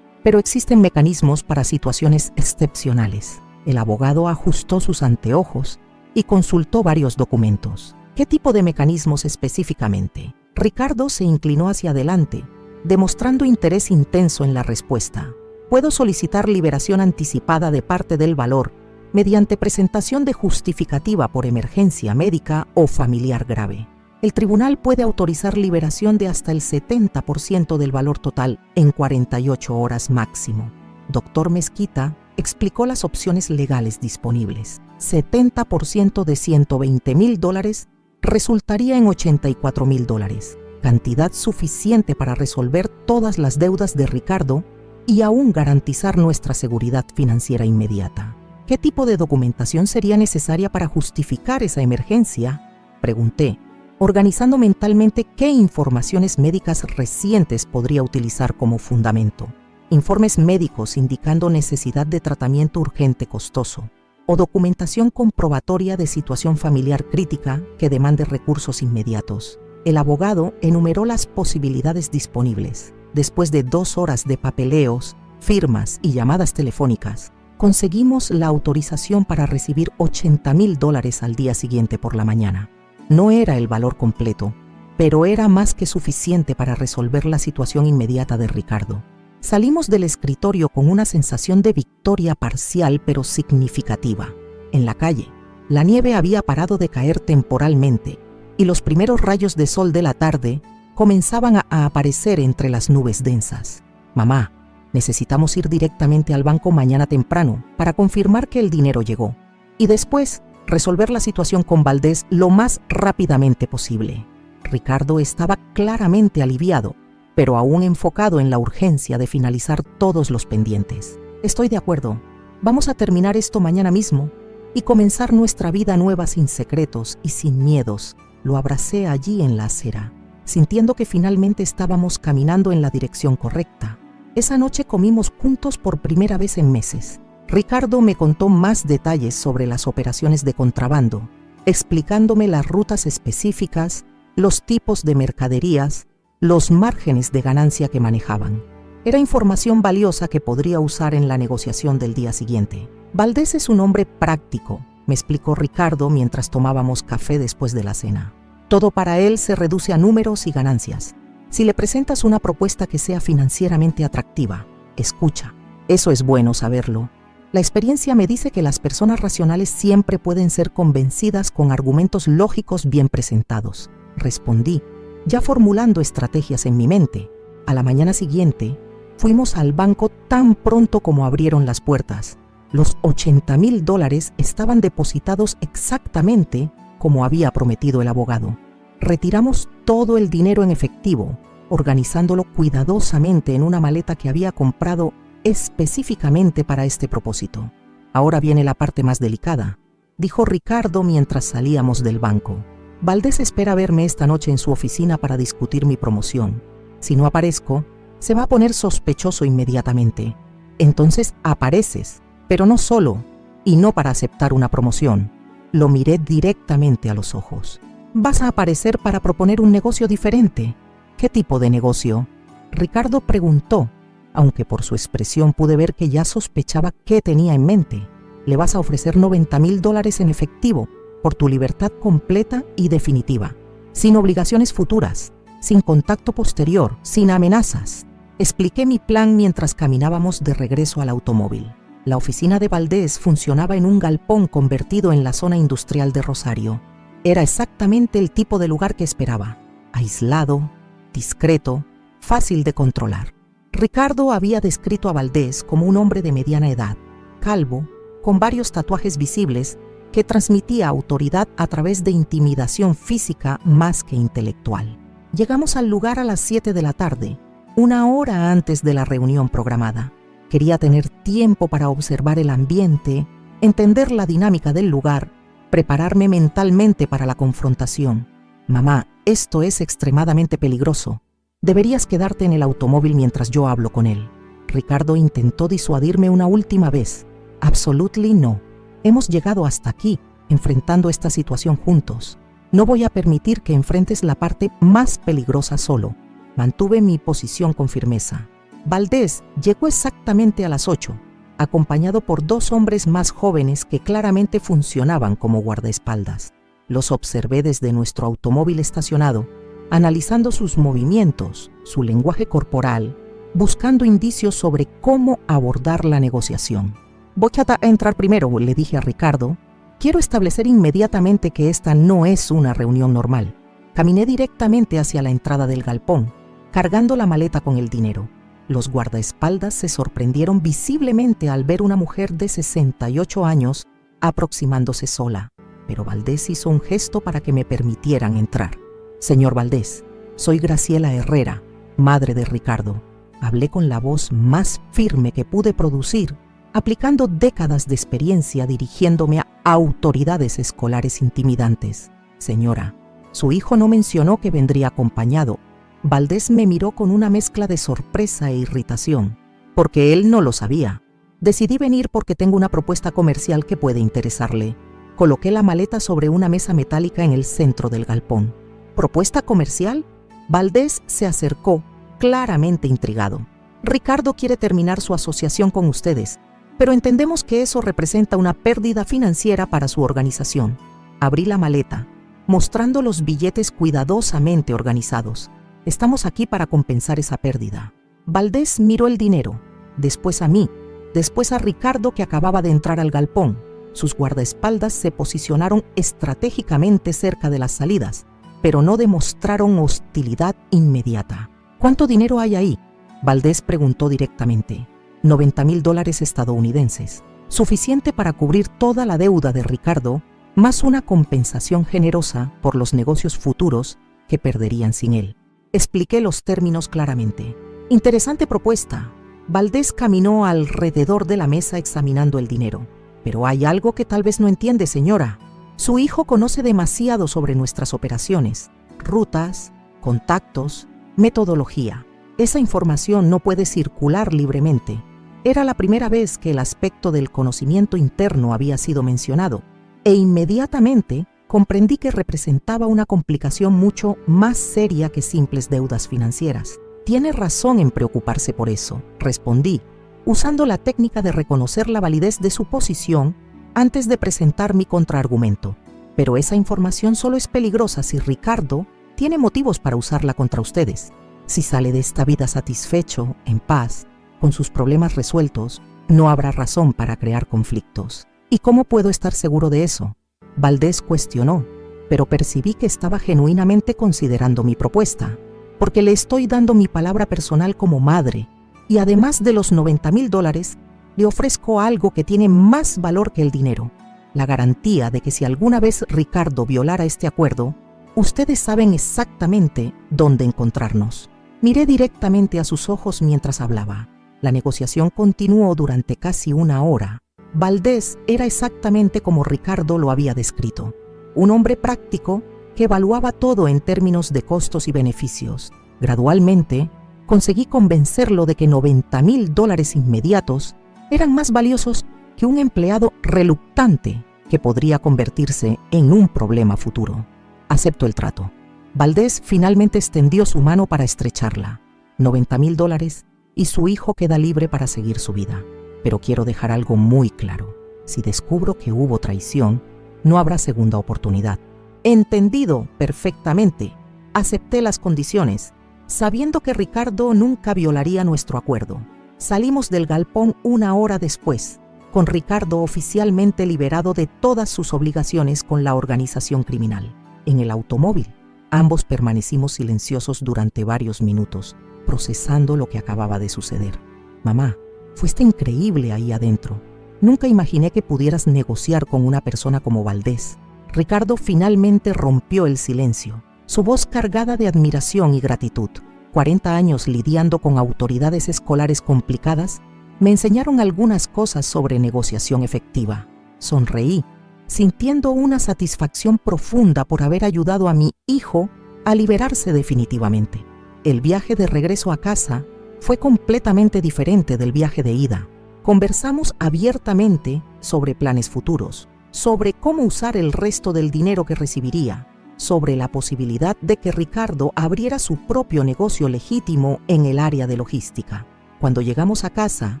pero existen mecanismos para situaciones excepcionales. El abogado ajustó sus anteojos y consultó varios documentos. ¿Qué tipo de mecanismos específicamente? Ricardo se inclinó hacia adelante, demostrando interés intenso en la respuesta. Puedo solicitar liberación anticipada de parte del valor mediante presentación de justificativa por emergencia médica o familiar grave. El tribunal puede autorizar liberación de hasta el 70% del valor total en 48 horas máximo. Dr. Mezquita explicó las opciones legales disponibles. 70% de $120,000 resultaría en $84,000, cantidad suficiente para resolver todas las deudas de Ricardo y aún garantizar nuestra seguridad financiera inmediata. ¿Qué tipo de documentación sería necesaria para justificar esa emergencia?, pregunté, organizando mentalmente qué informaciones médicas recientes podría utilizar como fundamento. Informes médicos indicando necesidad de tratamiento urgente costoso o documentación comprobatoria de situación familiar crítica que demande recursos inmediatos. El abogado enumeró las posibilidades disponibles. Después de 2 horas de papeleos, firmas y llamadas telefónicas, conseguimos la autorización para recibir $80,000 al día siguiente por la mañana. No era el valor completo, pero era más que suficiente para resolver la situación inmediata de Ricardo. Salimos del escritorio con una sensación de victoria parcial pero significativa. En la calle, la nieve había parado de caer temporalmente y los primeros rayos de sol de la tarde comenzaban a aparecer entre las nubes densas. Mamá, necesitamos ir directamente al banco mañana temprano para confirmar que el dinero llegó y después resolver la situación con Valdés lo más rápidamente posible. Ricardo estaba claramente aliviado, pero aún enfocado en la urgencia de finalizar todos los pendientes. Estoy de acuerdo. Vamos a terminar esto mañana mismo y comenzar nuestra vida nueva sin secretos y sin miedos. Lo abracé allí en la acera, sintiendo que finalmente estábamos caminando en la dirección correcta. Esa noche comimos juntos por primera vez en meses. Ricardo me contó más detalles sobre las operaciones de contrabando, explicándome las rutas específicas, los tipos de mercaderías, los márgenes de ganancia que manejaban. Era información valiosa que podría usar en la negociación del día siguiente. Valdés es un hombre práctico, me explicó Ricardo mientras tomábamos café después de la cena. Todo para él se reduce a números y ganancias. Si le presentas una propuesta que sea financieramente atractiva, escucha. Eso es bueno saberlo. La experiencia me dice que las personas racionales siempre pueden ser convencidas con argumentos lógicos bien presentados. Respondí, ya formulando estrategias en mi mente. A la mañana siguiente, fuimos al banco tan pronto como abrieron las puertas. Los $80,000 estaban depositados exactamente como había prometido el abogado. Retiramos todo el dinero en efectivo, organizándolo cuidadosamente en una maleta que había comprado específicamente para este propósito. Ahora viene la parte más delicada, dijo Ricardo mientras salíamos del banco. Valdés espera verme esta noche en su oficina para discutir mi promoción. Si no aparezco, se va a poner sospechoso inmediatamente. Entonces apareces, pero no solo, y no para aceptar una promoción. Lo miré directamente a los ojos. Vas a aparecer para proponer un negocio diferente. ¿Qué tipo de negocio?, Ricardo preguntó, aunque por su expresión pude ver que ya sospechaba qué tenía en mente. Le vas a ofrecer $90,000 en efectivo por tu libertad completa y definitiva, sin obligaciones futuras, sin contacto posterior, sin amenazas. Expliqué mi plan mientras caminábamos de regreso al automóvil. La oficina de Valdés funcionaba en un galpón convertido en la zona industrial de Rosario. Era exactamente el tipo de lugar que esperaba: aislado, discreto, fácil de controlar. Ricardo había descrito a Valdés como un hombre de mediana edad, calvo, con varios tatuajes visibles, que transmitía autoridad a través de intimidación física más que intelectual. Llegamos al lugar a las 7 de la tarde, una hora antes de la reunión programada. Quería tener tiempo para observar el ambiente, entender la dinámica del lugar, prepararme mentalmente para la confrontación. Mamá, esto es extremadamente peligroso. Deberías quedarte en el automóvil mientras yo hablo con él. Ricardo intentó disuadirme una última vez. Absolutely no. Hemos llegado hasta aquí, enfrentando esta situación juntos. No voy a permitir que enfrentes la parte más peligrosa solo. Mantuve mi posición con firmeza. Valdés llegó exactamente a las 8, acompañado por 2 hombres más jóvenes que claramente funcionaban como guardaespaldas. Los observé desde nuestro automóvil estacionado, analizando sus movimientos, su lenguaje corporal, buscando indicios sobre cómo abordar la negociación. Voy a entrar primero, le dije a Ricardo. Quiero establecer inmediatamente que esta no es una reunión normal. Caminé directamente hacia la entrada del galpón, cargando la maleta con el dinero. Los guardaespaldas se sorprendieron visiblemente al ver una mujer de 68 años aproximándose sola, pero Valdés hizo un gesto para que me permitieran entrar. Señor Valdés, soy Graciela Herrera, madre de Ricardo. Hablé con la voz más firme que pude producir, aplicando décadas de experiencia dirigiéndome a autoridades escolares intimidantes. Señora, su hijo no mencionó que vendría acompañado. Valdés me miró con una mezcla de sorpresa e irritación, porque él no lo sabía. Decidí venir porque tengo una propuesta comercial que puede interesarle. Coloqué la maleta sobre una mesa metálica en el centro del galpón. ¿Propuesta comercial? Valdés se acercó, claramente intrigado. Ricardo quiere terminar su asociación con ustedes, pero entendemos que eso representa una pérdida financiera para su organización. Abrí la maleta, mostrando los billetes cuidadosamente organizados. Estamos aquí para compensar esa pérdida. Valdés miró el dinero, después a mí, después a Ricardo, que acababa de entrar al galpón. Sus guardaespaldas se posicionaron estratégicamente cerca de las salidas, pero no demostraron hostilidad inmediata. ¿Cuánto dinero hay ahí? Valdés preguntó directamente. $90,000 estadounidenses, suficiente para cubrir toda la deuda de Ricardo, más una compensación generosa por los negocios futuros que perderían sin él. Expliqué los términos claramente. Interesante propuesta. Valdés caminó alrededor de la mesa examinando el dinero. Pero hay algo que tal vez no entiende, señora. Su hijo conoce demasiado sobre nuestras operaciones, rutas, contactos, metodología. Esa información no puede circular libremente. Era la primera vez que el aspecto del conocimiento interno había sido mencionado, e inmediatamente comprendí que representaba una complicación mucho más seria que simples deudas financieras. Tiene razón en preocuparse por eso, respondí, usando la técnica de reconocer la validez de su posición antes de presentar mi contraargumento. Pero esa información solo es peligrosa si Ricardo tiene motivos para usarla contra ustedes. Si sale de esta vida satisfecho, en paz, con sus problemas resueltos, no habrá razón para crear conflictos. ¿Y cómo puedo estar seguro de eso? Valdés cuestionó, pero percibí que estaba genuinamente considerando mi propuesta, porque le estoy dando mi palabra personal como madre, y además de los $90,000, le ofrezco algo que tiene más valor que el dinero, la garantía de que si alguna vez Ricardo violara este acuerdo, ustedes saben exactamente dónde encontrarnos. Miré directamente a sus ojos mientras hablaba. La negociación continuó durante casi una hora. Valdés era exactamente como Ricardo lo había descrito, un hombre práctico que evaluaba todo en términos de costos y beneficios. Gradualmente, conseguí convencerlo de que $90,000 inmediatos eran más valiosos que un empleado reluctante que podría convertirse en un problema futuro. Acepto el trato. Valdés finalmente extendió su mano para estrecharla. $90,000 y su hijo queda libre para seguir su vida. Pero quiero dejar algo muy claro. Si descubro que hubo traición, no habrá segunda oportunidad. Entendido perfectamente. Acepté las condiciones, sabiendo que Ricardo nunca violaría nuestro acuerdo. Salimos del galpón una hora después, con Ricardo oficialmente liberado de todas sus obligaciones con la organización criminal. En el automóvil, ambos permanecimos silenciosos durante varios minutos, procesando lo que acababa de suceder. Mamá, fuiste increíble ahí adentro. Nunca imaginé que pudieras negociar con una persona como Valdés. Ricardo finalmente rompió el silencio, su voz cargada de admiración y gratitud. 40 años lidiando con autoridades escolares complicadas me enseñaron algunas cosas sobre negociación efectiva. Sonreí, sintiendo una satisfacción profunda por haber ayudado a mi hijo a liberarse definitivamente. El viaje de regreso a casa fue completamente diferente del viaje de ida. Conversamos abiertamente sobre planes futuros, sobre cómo usar el resto del dinero que recibiría, sobre la posibilidad de que Ricardo abriera su propio negocio legítimo en el área de logística. Cuando llegamos a casa,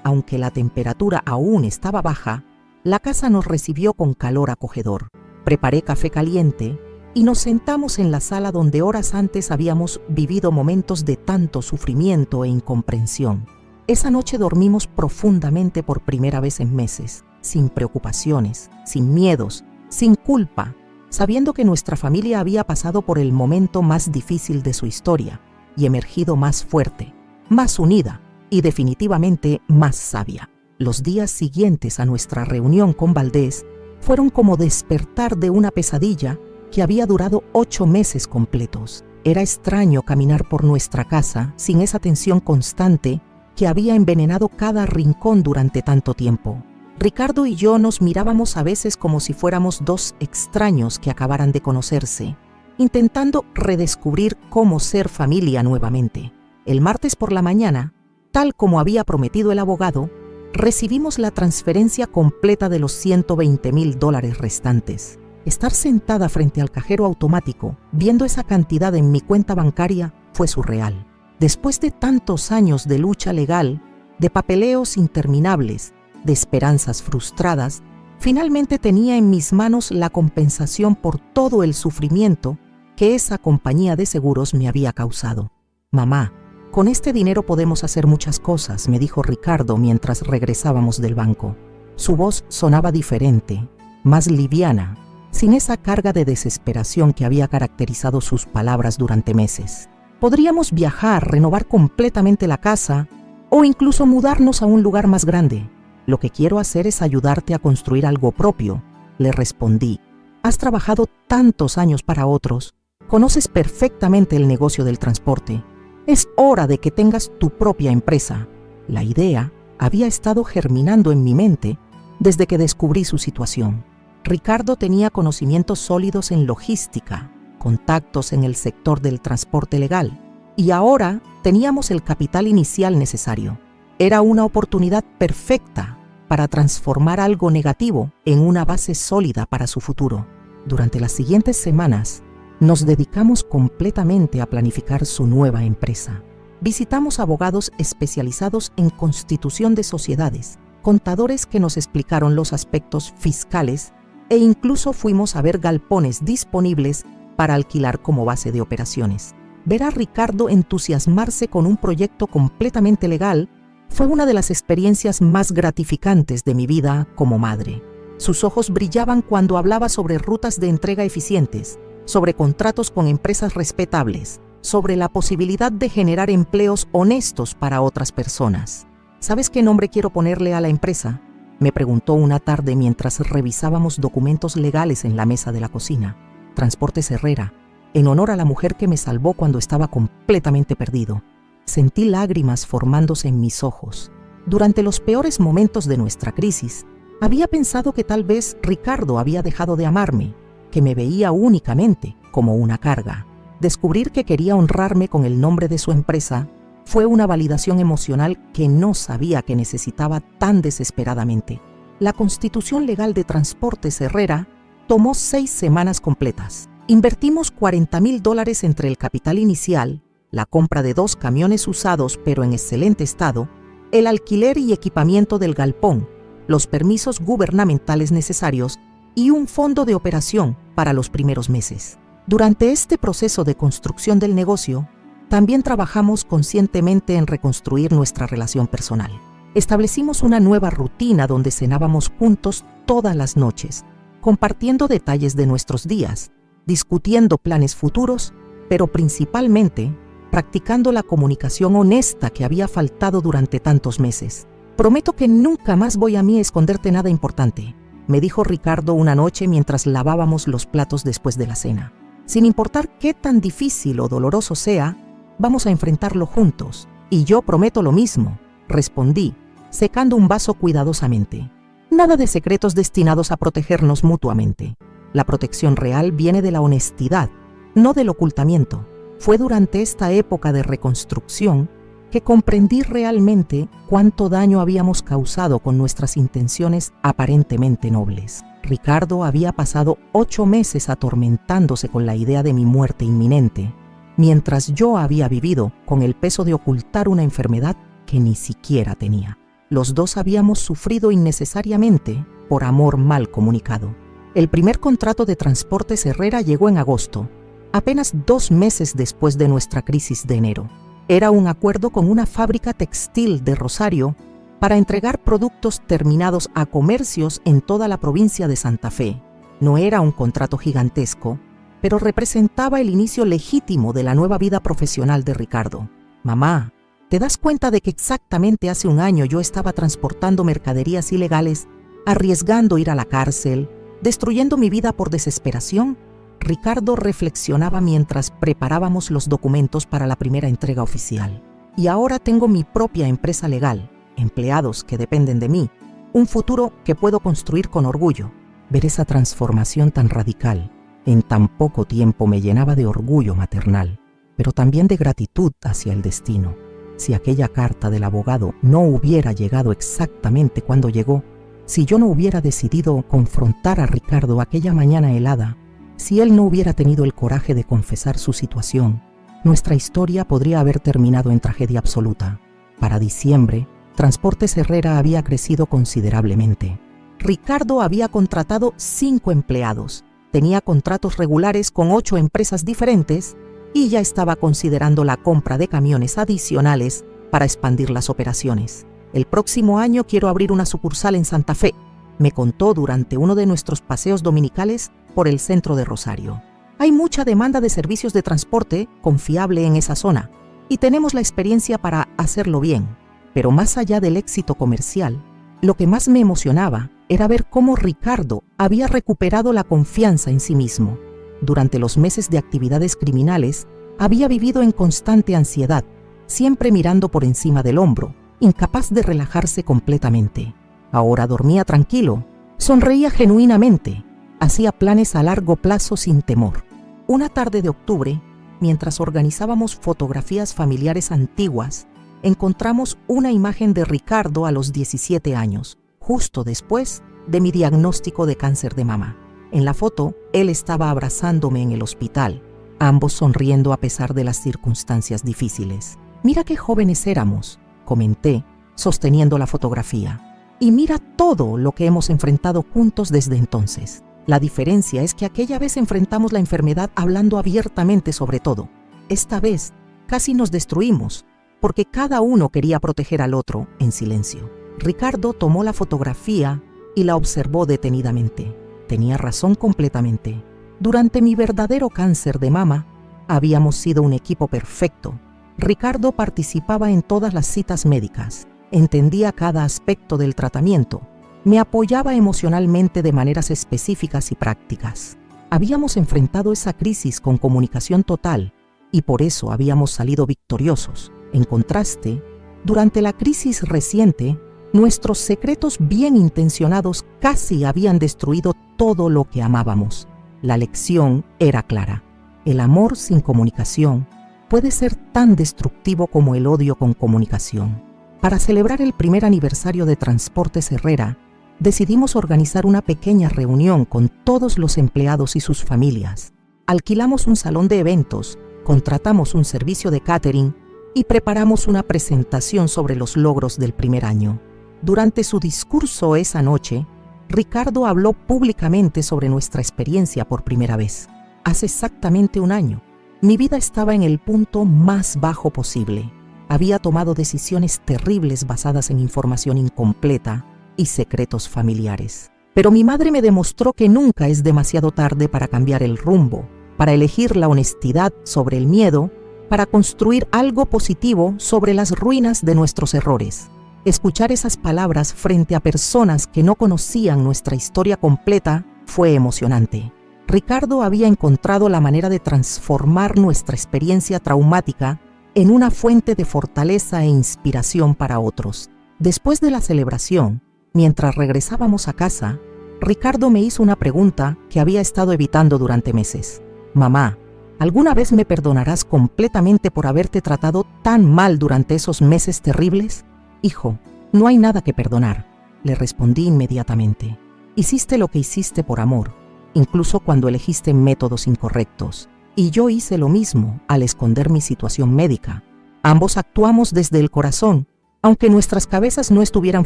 aunque la temperatura aún estaba baja, la casa nos recibió con calor acogedor. Preparé café caliente y nos sentamos en la sala donde horas antes habíamos vivido momentos de tanto sufrimiento e incomprensión. Esa noche dormimos profundamente por primera vez en meses, sin preocupaciones, sin miedos, sin culpa. sabiendo que nuestra familia había pasado por el momento más difícil de su historia y emergido más fuerte, más unida y definitivamente más sabia. Los días siguientes a nuestra reunión con Valdés fueron como despertar de una pesadilla que había durado 8 meses completos. Era extraño caminar por nuestra casa sin esa tensión constante que había envenenado cada rincón durante tanto tiempo. Ricardo y yo nos mirábamos a veces como si fuéramos dos extraños que acabaran de conocerse, intentando redescubrir cómo ser familia nuevamente. El martes por la mañana, tal como había prometido el abogado, recibimos la transferencia completa de los $120,000 restantes. Estar sentada frente al cajero automático, viendo esa cantidad en mi cuenta bancaria, fue surreal. Después de tantos años de lucha legal, de papeleos interminables, de esperanzas frustradas, finalmente tenía en mis manos la compensación por todo el sufrimiento que esa compañía de seguros me había causado. Mamá, con este dinero podemos hacer muchas cosas, me dijo Ricardo mientras regresábamos del banco. Su voz sonaba diferente, más liviana, sin esa carga de desesperación que había caracterizado sus palabras durante meses. Podríamos viajar, renovar completamente la casa o incluso mudarnos a un lugar más grande. Lo que quiero hacer es ayudarte a construir algo propio, le respondí. Has trabajado tantos años para otros, conoces perfectamente el negocio del transporte. Es hora de que tengas tu propia empresa. La idea había estado germinando en mi mente desde que descubrí su situación. Ricardo tenía conocimientos sólidos en logística, contactos en el sector del transporte legal, y ahora teníamos el capital inicial necesario. Era una oportunidad perfecta para transformar algo negativo en una base sólida para su futuro. Durante las siguientes semanas, nos dedicamos completamente a planificar su nueva empresa. Visitamos abogados especializados en constitución de sociedades, contadores que nos explicaron los aspectos fiscales e incluso fuimos a ver galpones disponibles para alquilar como base de operaciones. Ver a Ricardo entusiasmarse con un proyecto completamente legal fue una de las experiencias más gratificantes de mi vida como madre. Sus ojos brillaban cuando hablaba sobre rutas de entrega eficientes, sobre contratos con empresas respetables, sobre la posibilidad de generar empleos honestos para otras personas. ¿Sabes qué nombre quiero ponerle a la empresa?, me preguntó una tarde mientras revisábamos documentos legales en la mesa de la cocina. Transportes Herrera, en honor a la mujer que me salvó cuando estaba completamente perdido. Sentí lágrimas formándose en mis ojos. Durante los peores momentos de nuestra crisis, había pensado que tal vez Ricardo había dejado de amarme, que me veía únicamente como una carga. Descubrir que quería honrarme con el nombre de su empresa fue una validación emocional que no sabía que necesitaba tan desesperadamente. La constitución legal de Transportes Herrera tomó 6 semanas completas. Invertimos $40,000 entre el capital inicial, la compra de 2 camiones usados pero en excelente estado, el alquiler y equipamiento del galpón, los permisos gubernamentales necesarios y un fondo de operación para los primeros meses. Durante este proceso de construcción del negocio, también trabajamos conscientemente en reconstruir nuestra relación personal. Establecimos una nueva rutina donde cenábamos juntos todas las noches, compartiendo detalles de nuestros días, discutiendo planes futuros, pero principalmente practicando la comunicación honesta que había faltado durante tantos meses. Prometo que nunca más voy a mí esconderte nada importante, me dijo Ricardo una noche mientras lavábamos los platos después de la cena. Sin importar qué tan difícil o doloroso sea, vamos a enfrentarlo juntos. Y yo prometo lo mismo, respondí, secando un vaso cuidadosamente. Nada de secretos destinados a protegernos mutuamente. La protección real viene de la honestidad, no del ocultamiento. Fue durante esta época de reconstrucción que comprendí realmente cuánto daño habíamos causado con nuestras intenciones aparentemente nobles. Ricardo había pasado 8 meses atormentándose con la idea de mi muerte inminente, mientras yo había vivido con el peso de ocultar una enfermedad que ni siquiera tenía. Los dos habíamos sufrido innecesariamente por amor mal comunicado. El primer contrato de Transportes Herrera llegó en agosto, apenas 2 meses después de nuestra crisis de enero. Era un acuerdo con una fábrica textil de Rosario para entregar productos terminados a comercios en toda la provincia de Santa Fe. No era un contrato gigantesco, pero representaba el inicio legítimo de la nueva vida profesional de Ricardo. Mamá, ¿te das cuenta de que exactamente hace un año yo estaba transportando mercaderías ilegales, arriesgando ir a la cárcel, destruyendo mi vida por desesperación? Ricardo reflexionaba mientras preparábamos los documentos para la primera entrega oficial. Y ahora tengo mi propia empresa legal, empleados que dependen de mí, un futuro que puedo construir con orgullo. Ver esa transformación tan radical en tan poco tiempo me llenaba de orgullo maternal, pero también de gratitud hacia el destino. Si aquella carta del abogado no hubiera llegado exactamente cuando llegó, si yo no hubiera decidido confrontar a Ricardo aquella mañana helada, si él no hubiera tenido el coraje de confesar su situación, nuestra historia podría haber terminado en tragedia absoluta. Para diciembre, Transportes Herrera había crecido considerablemente. Ricardo había contratado 5 empleados, tenía contratos regulares con 8 empresas diferentes y ya estaba considerando la compra de camiones adicionales para expandir las operaciones. El próximo año quiero abrir una sucursal en Santa Fe, me contó durante uno de nuestros paseos dominicales por el centro de Rosario. Hay mucha demanda de servicios de transporte confiable en esa zona y tenemos la experiencia para hacerlo bien. Pero más allá del éxito comercial, lo que más me emocionaba era ver cómo Ricardo había recuperado la confianza en sí mismo. Durante los meses de actividades criminales, había vivido en constante ansiedad, siempre mirando por encima del hombro, incapaz de relajarse completamente. Ahora dormía tranquilo, sonreía genuinamente, hacía planes a largo plazo sin temor. Una tarde de octubre, mientras organizábamos fotografías familiares antiguas, encontramos una imagen de Ricardo a los 17 años, justo después de mi diagnóstico de cáncer de mama. En la foto, él estaba abrazándome en el hospital, ambos sonriendo a pesar de las circunstancias difíciles. Mira qué jóvenes éramos, comenté, sosteniendo la fotografía. Y mira todo lo que hemos enfrentado juntos desde entonces. La diferencia es que aquella vez enfrentamos la enfermedad hablando abiertamente sobre todo. Esta vez casi nos destruimos, porque cada uno quería proteger al otro en silencio. Ricardo tomó la fotografía y la observó detenidamente. Tenía razón completamente. Durante mi verdadero cáncer de mama, habíamos sido un equipo perfecto. Ricardo participaba en todas las citas médicas, entendía cada aspecto del tratamiento, me apoyaba emocionalmente de maneras específicas y prácticas. Habíamos enfrentado esa crisis con comunicación total y por eso habíamos salido victoriosos. En contraste, durante la crisis reciente, nuestros secretos bien intencionados casi habían destruido todo lo que amábamos. La lección era clara. El amor sin comunicación puede ser tan destructivo como el odio con comunicación. Para celebrar el primer aniversario de Transportes Herrera, decidimos organizar una pequeña reunión con todos los empleados y sus familias. Alquilamos un salón de eventos, contratamos un servicio de catering y preparamos una presentación sobre los logros del primer año. Durante su discurso esa noche, Ricardo habló públicamente sobre nuestra experiencia por primera vez. Hace exactamente un año, mi vida estaba en el punto más bajo posible. Había tomado decisiones terribles basadas en información incompleta y secretos familiares. Pero mi madre me demostró que nunca es demasiado tarde para cambiar el rumbo, para elegir la honestidad sobre el miedo, para construir algo positivo sobre las ruinas de nuestros errores. Escuchar esas palabras frente a personas que no conocían nuestra historia completa fue emocionante. Ricardo había encontrado la manera de transformar nuestra experiencia traumática en una fuente de fortaleza e inspiración para otros. Después de la celebración, mientras regresábamos a casa, Ricardo me hizo una pregunta que había estado evitando durante meses. Mamá, ¿alguna vez me perdonarás completamente por haberte tratado tan mal durante esos meses terribles? Hijo, no hay nada que perdonar, le respondí inmediatamente. Hiciste lo que hiciste por amor, incluso cuando elegiste métodos incorrectos. Y yo hice lo mismo al esconder mi situación médica. Ambos actuamos desde el corazón, aunque nuestras cabezas no estuvieran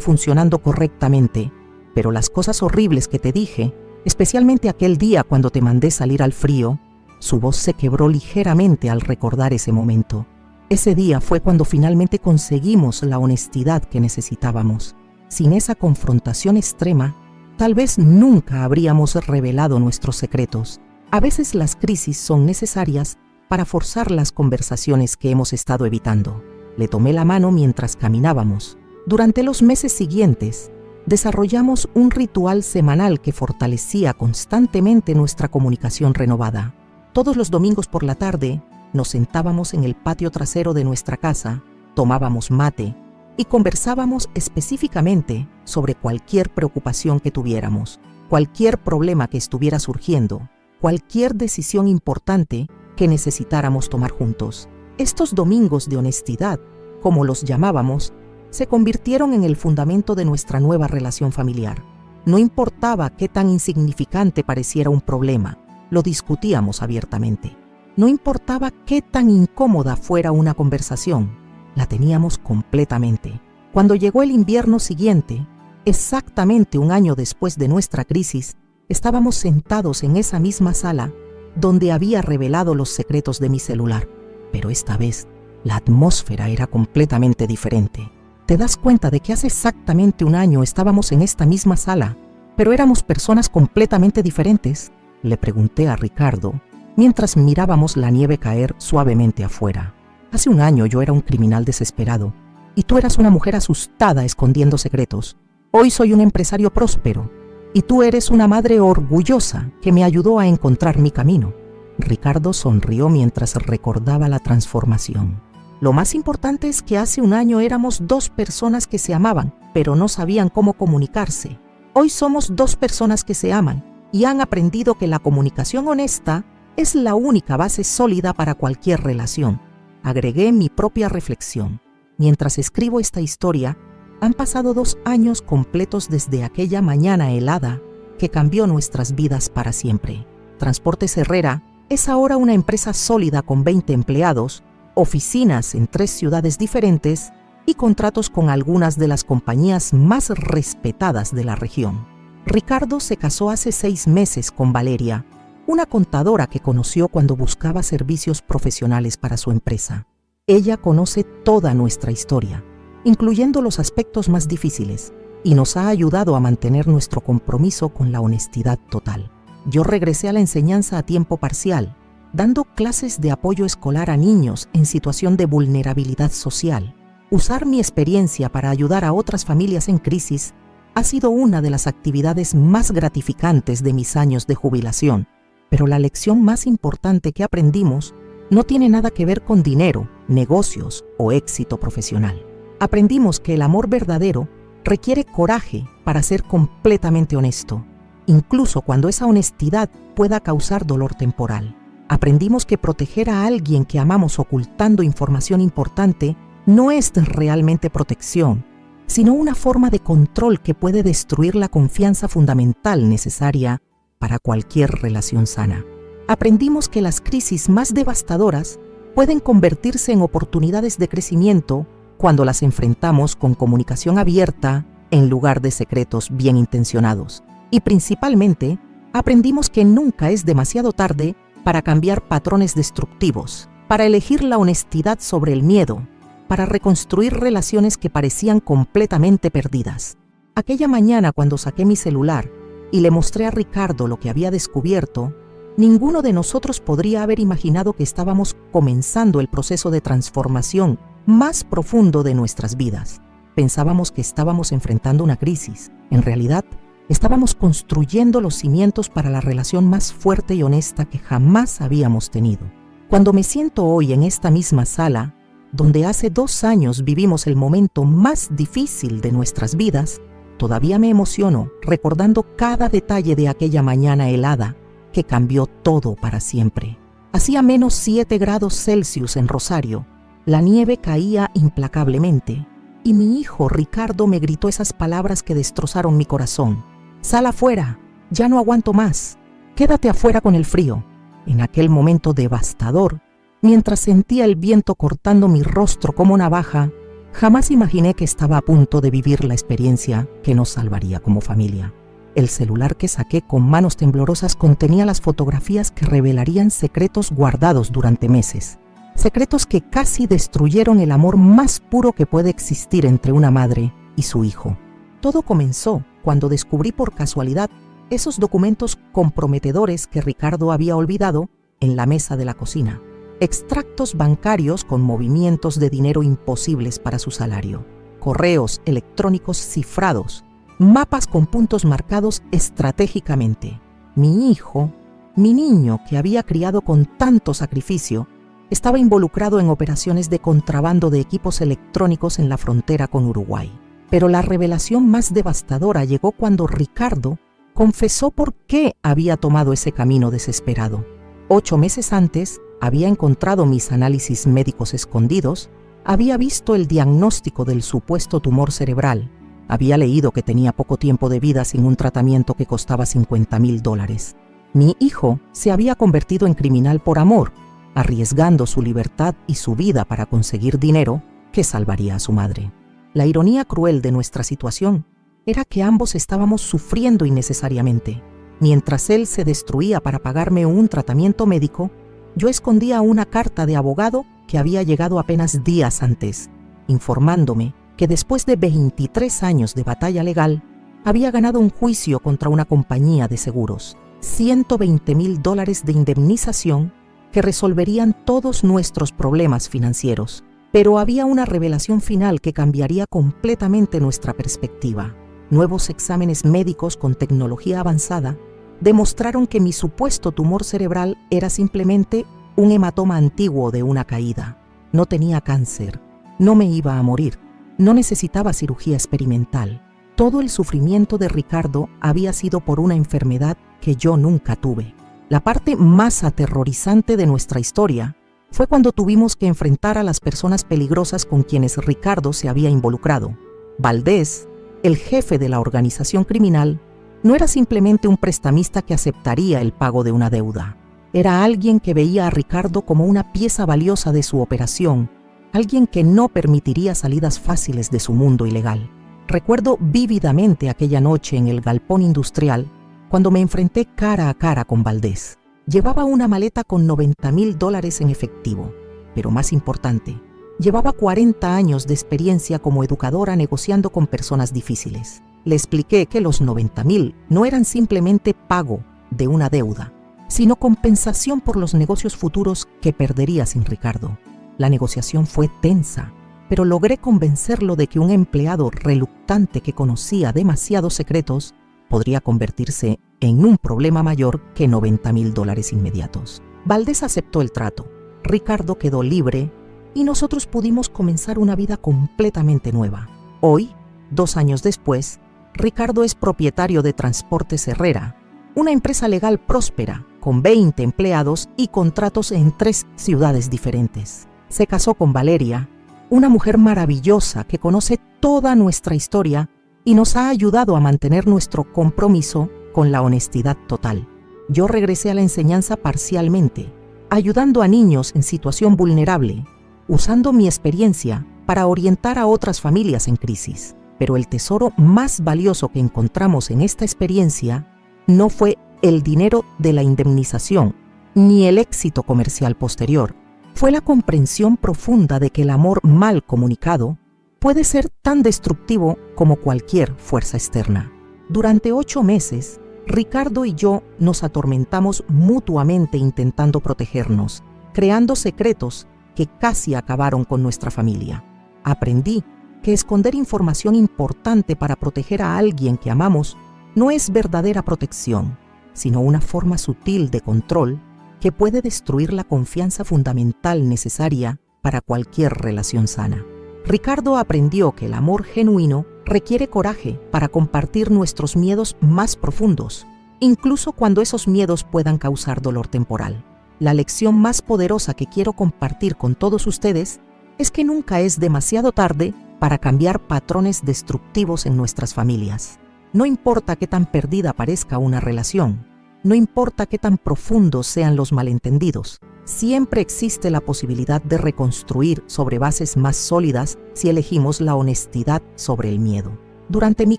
funcionando correctamente. Pero las cosas horribles que te dije, especialmente aquel día cuando te mandé salir al frío, su voz se quebró ligeramente al recordar ese momento. Ese día fue cuando finalmente conseguimos la honestidad que necesitábamos. Sin esa confrontación extrema, tal vez nunca habríamos revelado nuestros secretos. A veces las crisis son necesarias para forzar las conversaciones que hemos estado evitando. Le tomé la mano mientras caminábamos. Durante los meses siguientes, desarrollamos un ritual semanal que fortalecía constantemente nuestra comunicación renovada. Todos los domingos por la tarde, nos sentábamos en el patio trasero de nuestra casa, tomábamos mate y conversábamos específicamente sobre cualquier preocupación que tuviéramos, cualquier problema que estuviera surgiendo, cualquier decisión importante que necesitáramos tomar juntos. Estos domingos de honestidad, como los llamábamos, se convirtieron en el fundamento de nuestra nueva relación familiar. No importaba qué tan insignificante pareciera un problema, lo discutíamos abiertamente. No importaba qué tan incómoda fuera una conversación, la teníamos completamente. Cuando llegó el invierno siguiente, exactamente un año después de nuestra crisis, estábamos sentados en esa misma sala donde había revelado los secretos de mi celular. Pero esta vez, la atmósfera era completamente diferente. ¿Te das cuenta de que hace exactamente un año estábamos en esta misma sala, pero éramos personas completamente diferentes? Le pregunté a Ricardo mientras mirábamos la nieve caer suavemente afuera. Hace un año yo era un criminal desesperado y tú eras una mujer asustada escondiendo secretos. Hoy soy un empresario próspero y tú eres una madre orgullosa que me ayudó a encontrar mi camino. Ricardo sonrió mientras recordaba la transformación. Lo más importante es que hace un año éramos dos personas que se amaban, pero no sabían cómo comunicarse. Hoy somos dos personas que se aman y han aprendido que la comunicación honesta es la única base sólida para cualquier relación. Agregué mi propia reflexión. Mientras escribo esta historia, han pasado 2 años completos desde aquella mañana helada que cambió nuestras vidas para siempre. Transportes Herrera es ahora una empresa sólida con 20 empleados, oficinas en 3 ciudades diferentes y contratos con algunas de las compañías más respetadas de la región. Ricardo se casó hace 6 meses con Valeria, una contadora que conoció cuando buscaba servicios profesionales para su empresa. Ella conoce toda nuestra historia, incluyendo los aspectos más difíciles, y nos ha ayudado a mantener nuestro compromiso con la honestidad total. Yo regresé a la enseñanza a tiempo parcial, dando clases de apoyo escolar a niños en situación de vulnerabilidad social. Usar mi experiencia para ayudar a otras familias en crisis ha sido una de las actividades más gratificantes de mis años de jubilación. Pero la lección más importante que aprendimos no tiene nada que ver con dinero, negocios o éxito profesional. Aprendimos que el amor verdadero requiere coraje para ser completamente honesto, incluso cuando esa honestidad pueda causar dolor temporal. Aprendimos que proteger a alguien que amamos ocultando información importante no es realmente protección, sino una forma de control que puede destruir la confianza fundamental necesaria para cualquier relación sana. Aprendimos que las crisis más devastadoras pueden convertirse en oportunidades de crecimiento cuando las enfrentamos con comunicación abierta en lugar de secretos bien intencionados. Y principalmente, aprendimos que nunca es demasiado tarde para cambiar patrones destructivos, para elegir la honestidad sobre el miedo, para reconstruir relaciones que parecían completamente perdidas. Aquella mañana cuando saqué mi celular y le mostré a Ricardo lo que había descubierto, ninguno de nosotros podría haber imaginado que estábamos comenzando el proceso de transformación más profundo de nuestras vidas. Pensábamos que estábamos enfrentando una crisis. En realidad, estábamos construyendo los cimientos para la relación más fuerte y honesta que jamás habíamos tenido. Cuando me siento hoy en esta misma sala, donde hace 2 años vivimos el momento más difícil de nuestras vidas, todavía me emociono recordando cada detalle de aquella mañana helada que cambió todo para siempre. Hacía menos 7 grados Celsius en Rosario, la nieve caía implacablemente y mi hijo Ricardo me gritó esas palabras que destrozaron mi corazón. «Sal afuera, ya no aguanto más, quédate afuera con el frío». En aquel momento devastador, mientras sentía el viento cortando mi rostro como navaja, jamás imaginé que estaba a punto de vivir la experiencia que nos salvaría como familia. El celular que saqué con manos temblorosas contenía las fotografías que revelarían secretos guardados durante meses. Secretos que casi destruyeron el amor más puro que puede existir entre una madre y su hijo. Todo comenzó cuando descubrí por casualidad esos documentos comprometedores que Ricardo había olvidado en la mesa de la cocina. Extractos bancarios con movimientos de dinero imposibles para su salario, correos electrónicos cifrados, mapas con puntos marcados estratégicamente. Mi hijo, mi niño que había criado con tanto sacrificio, estaba involucrado en operaciones de contrabando de equipos electrónicos en la frontera con Uruguay. Pero la revelación más devastadora llegó cuando Ricardo confesó por qué había tomado ese camino desesperado. 8 meses antes, había encontrado mis análisis médicos escondidos, había visto el diagnóstico del supuesto tumor cerebral, había leído que tenía poco tiempo de vida sin un tratamiento que costaba $50,000. Mi hijo se había convertido en criminal por amor, arriesgando su libertad y su vida para conseguir dinero que salvaría a su madre. La ironía cruel de nuestra situación era que ambos estábamos sufriendo innecesariamente. Mientras él se destruía para pagarme un tratamiento médico, yo escondía una carta de abogado que había llegado apenas días antes, informándome que después de 23 años de batalla legal, había ganado un juicio contra una compañía de seguros, $120,000 de indemnización que resolverían todos nuestros problemas financieros. Pero había una revelación final que cambiaría completamente nuestra perspectiva. Nuevos exámenes médicos con tecnología avanzada demostraron que mi supuesto tumor cerebral era simplemente un hematoma antiguo de una caída. No tenía cáncer, no me iba a morir, no necesitaba cirugía experimental. Todo el sufrimiento de Ricardo había sido por una enfermedad que yo nunca tuve. La parte más aterrorizante de nuestra historia fue cuando tuvimos que enfrentar a las personas peligrosas con quienes Ricardo se había involucrado. Valdés, el jefe de la organización criminal, no era simplemente un prestamista que aceptaría el pago de una deuda. Era alguien que veía a Ricardo como una pieza valiosa de su operación, alguien que no permitiría salidas fáciles de su mundo ilegal. Recuerdo vívidamente aquella noche en el galpón industrial cuando me enfrenté cara a cara con Valdés. Llevaba una maleta con $90,000 en efectivo, pero más importante, llevaba 40 años de experiencia como educadora negociando con personas difíciles. Le expliqué que los $90,000 no eran simplemente pago de una deuda, sino compensación por los negocios futuros que perdería sin Ricardo. La negociación fue tensa, pero logré convencerlo de que un empleado reluctante que conocía demasiados secretos podría convertirse en un problema mayor que $90,000 inmediatos. Valdés aceptó el trato, Ricardo quedó libre y nosotros pudimos comenzar una vida completamente nueva. Hoy, 2 años después, Ricardo es propietario de Transportes Herrera, una empresa legal próspera con 20 empleados y contratos en 3 ciudades diferentes. Se casó con Valeria, una mujer maravillosa que conoce toda nuestra historia y nos ha ayudado a mantener nuestro compromiso con la honestidad total. Yo regresé a la enseñanza parcialmente, ayudando a niños en situación vulnerable, usando mi experiencia para orientar a otras familias en crisis. Pero el tesoro más valioso que encontramos en esta experiencia no fue el dinero de la indemnización, ni el éxito comercial posterior. Fue la comprensión profunda de que el amor mal comunicado puede ser tan destructivo como cualquier fuerza externa. Durante 8 meses, Ricardo y yo nos atormentamos mutuamente intentando protegernos, creando secretos que casi acabaron con nuestra familia. Aprendí que esconder información importante para proteger a alguien que amamos no es verdadera protección, sino una forma sutil de control que puede destruir la confianza fundamental necesaria para cualquier relación sana. Ricardo aprendió que el amor genuino requiere coraje para compartir nuestros miedos más profundos, incluso cuando esos miedos puedan causar dolor temporal. La lección más poderosa que quiero compartir con todos ustedes es que nunca es demasiado tarde para cambiar patrones destructivos en nuestras familias. No importa qué tan perdida parezca una relación, no importa qué tan profundos sean los malentendidos, siempre existe la posibilidad de reconstruir sobre bases más sólidas si elegimos la honestidad sobre el miedo. Durante mi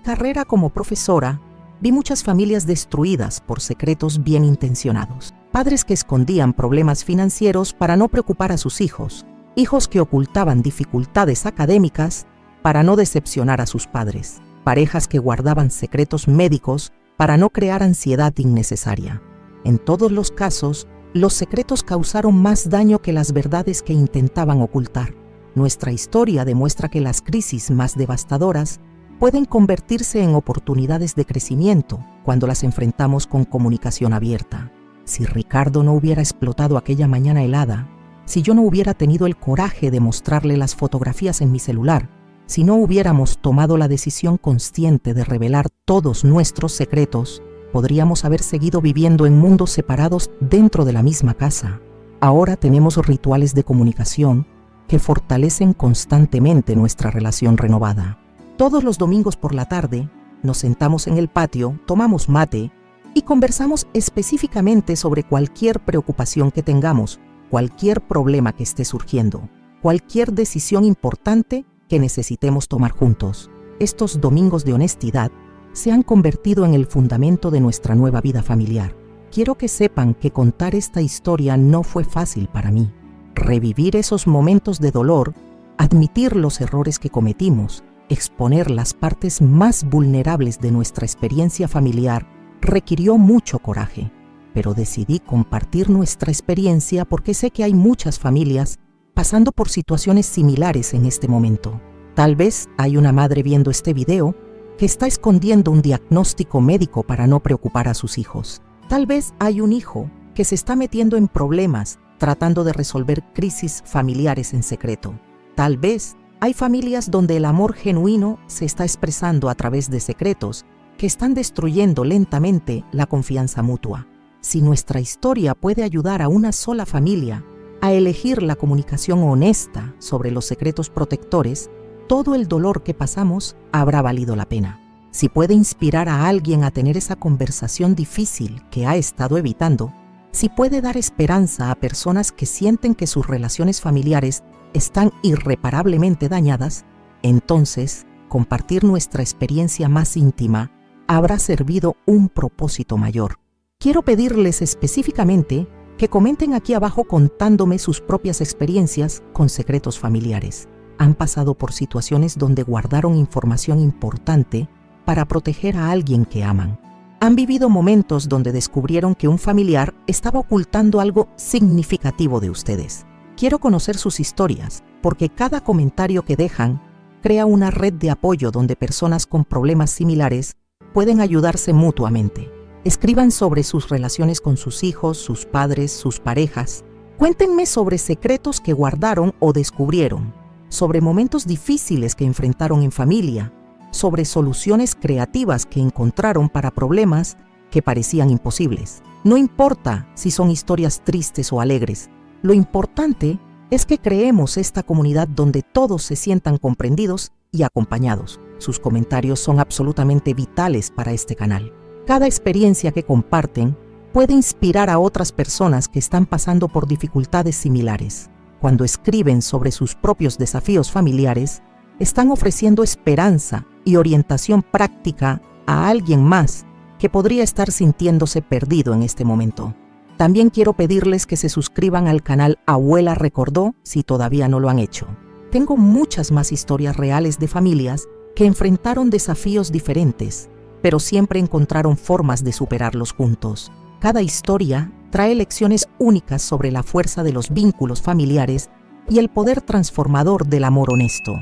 carrera como profesora, vi muchas familias destruidas por secretos bien intencionados. Padres que escondían problemas financieros para no preocupar a sus hijos, hijos que ocultaban dificultades académicas para no decepcionar a sus padres. parejas que guardaban secretos médicos para no crear ansiedad innecesaria. En todos los casos, los secretos causaron más daño que las verdades que intentaban ocultar. Nuestra historia demuestra que las crisis más devastadoras pueden convertirse en oportunidades de crecimiento cuando las enfrentamos con comunicación abierta. Si Ricardo no hubiera explotado aquella mañana helada, si yo no hubiera tenido el coraje de mostrarle las fotografías en mi celular, si no hubiéramos tomado la decisión consciente de revelar todos nuestros secretos, podríamos haber seguido viviendo en mundos separados dentro de la misma casa. Ahora tenemos rituales de comunicación que fortalecen constantemente nuestra relación renovada. Todos los domingos por la tarde, nos sentamos en el patio, tomamos mate y conversamos específicamente sobre cualquier preocupación que tengamos, cualquier problema que esté surgiendo, cualquier decisión importante que necesitemos tomar juntos. Estos domingos de honestidad se han convertido en el fundamento de nuestra nueva vida familiar. Quiero que sepan que contar esta historia no fue fácil para mí. Revivir esos momentos de dolor, admitir los errores que cometimos, exponer las partes más vulnerables de nuestra experiencia familiar, requirió mucho coraje. Pero decidí compartir nuestra experiencia porque sé que hay muchas familias pasando por situaciones similares en este momento. Tal vez hay una madre viendo este video que está escondiendo un diagnóstico médico para no preocupar a sus hijos. Tal vez hay un hijo que se está metiendo en problemas tratando de resolver crisis familiares en secreto. Tal vez hay familias donde el amor genuino se está expresando a través de secretos que están destruyendo lentamente la confianza mutua. Si nuestra historia puede ayudar a una sola familia a elegir la comunicación honesta sobre los secretos protectores, todo el dolor que pasamos habrá valido la pena. Si puede inspirar a alguien a tener esa conversación difícil que ha estado evitando, si puede dar esperanza a personas que sienten que sus relaciones familiares están irreparablemente dañadas, entonces compartir nuestra experiencia más íntima habrá servido un propósito mayor. Quiero pedirles específicamente que comenten aquí abajo contándome sus propias experiencias con secretos familiares. Han pasado por situaciones donde guardaron información importante para proteger a alguien que aman. Han vivido momentos donde descubrieron que un familiar estaba ocultando algo significativo de ustedes. Quiero conocer sus historias, porque cada comentario que dejan crea una red de apoyo donde personas con problemas similares pueden ayudarse mutuamente. Escriban sobre sus relaciones con sus hijos, sus padres, sus parejas. Cuéntenme sobre secretos que guardaron o descubrieron, sobre momentos difíciles que enfrentaron en familia, sobre soluciones creativas que encontraron para problemas que parecían imposibles. No importa si son historias tristes o alegres, lo importante es que creemos esta comunidad donde todos se sientan comprendidos y acompañados. Sus comentarios son absolutamente vitales para este canal. Cada experiencia que comparten puede inspirar a otras personas que están pasando por dificultades similares. Cuando escriben sobre sus propios desafíos familiares, están ofreciendo esperanza y orientación práctica a alguien más que podría estar sintiéndose perdido en este momento. También quiero pedirles que se suscriban al canal Abuela Recordó si todavía no lo han hecho. Tengo muchas más historias reales de familias que enfrentaron desafíos diferentes, pero siempre encontraron formas de superarlos juntos. Cada historia trae lecciones únicas sobre la fuerza de los vínculos familiares y el poder transformador del amor honesto.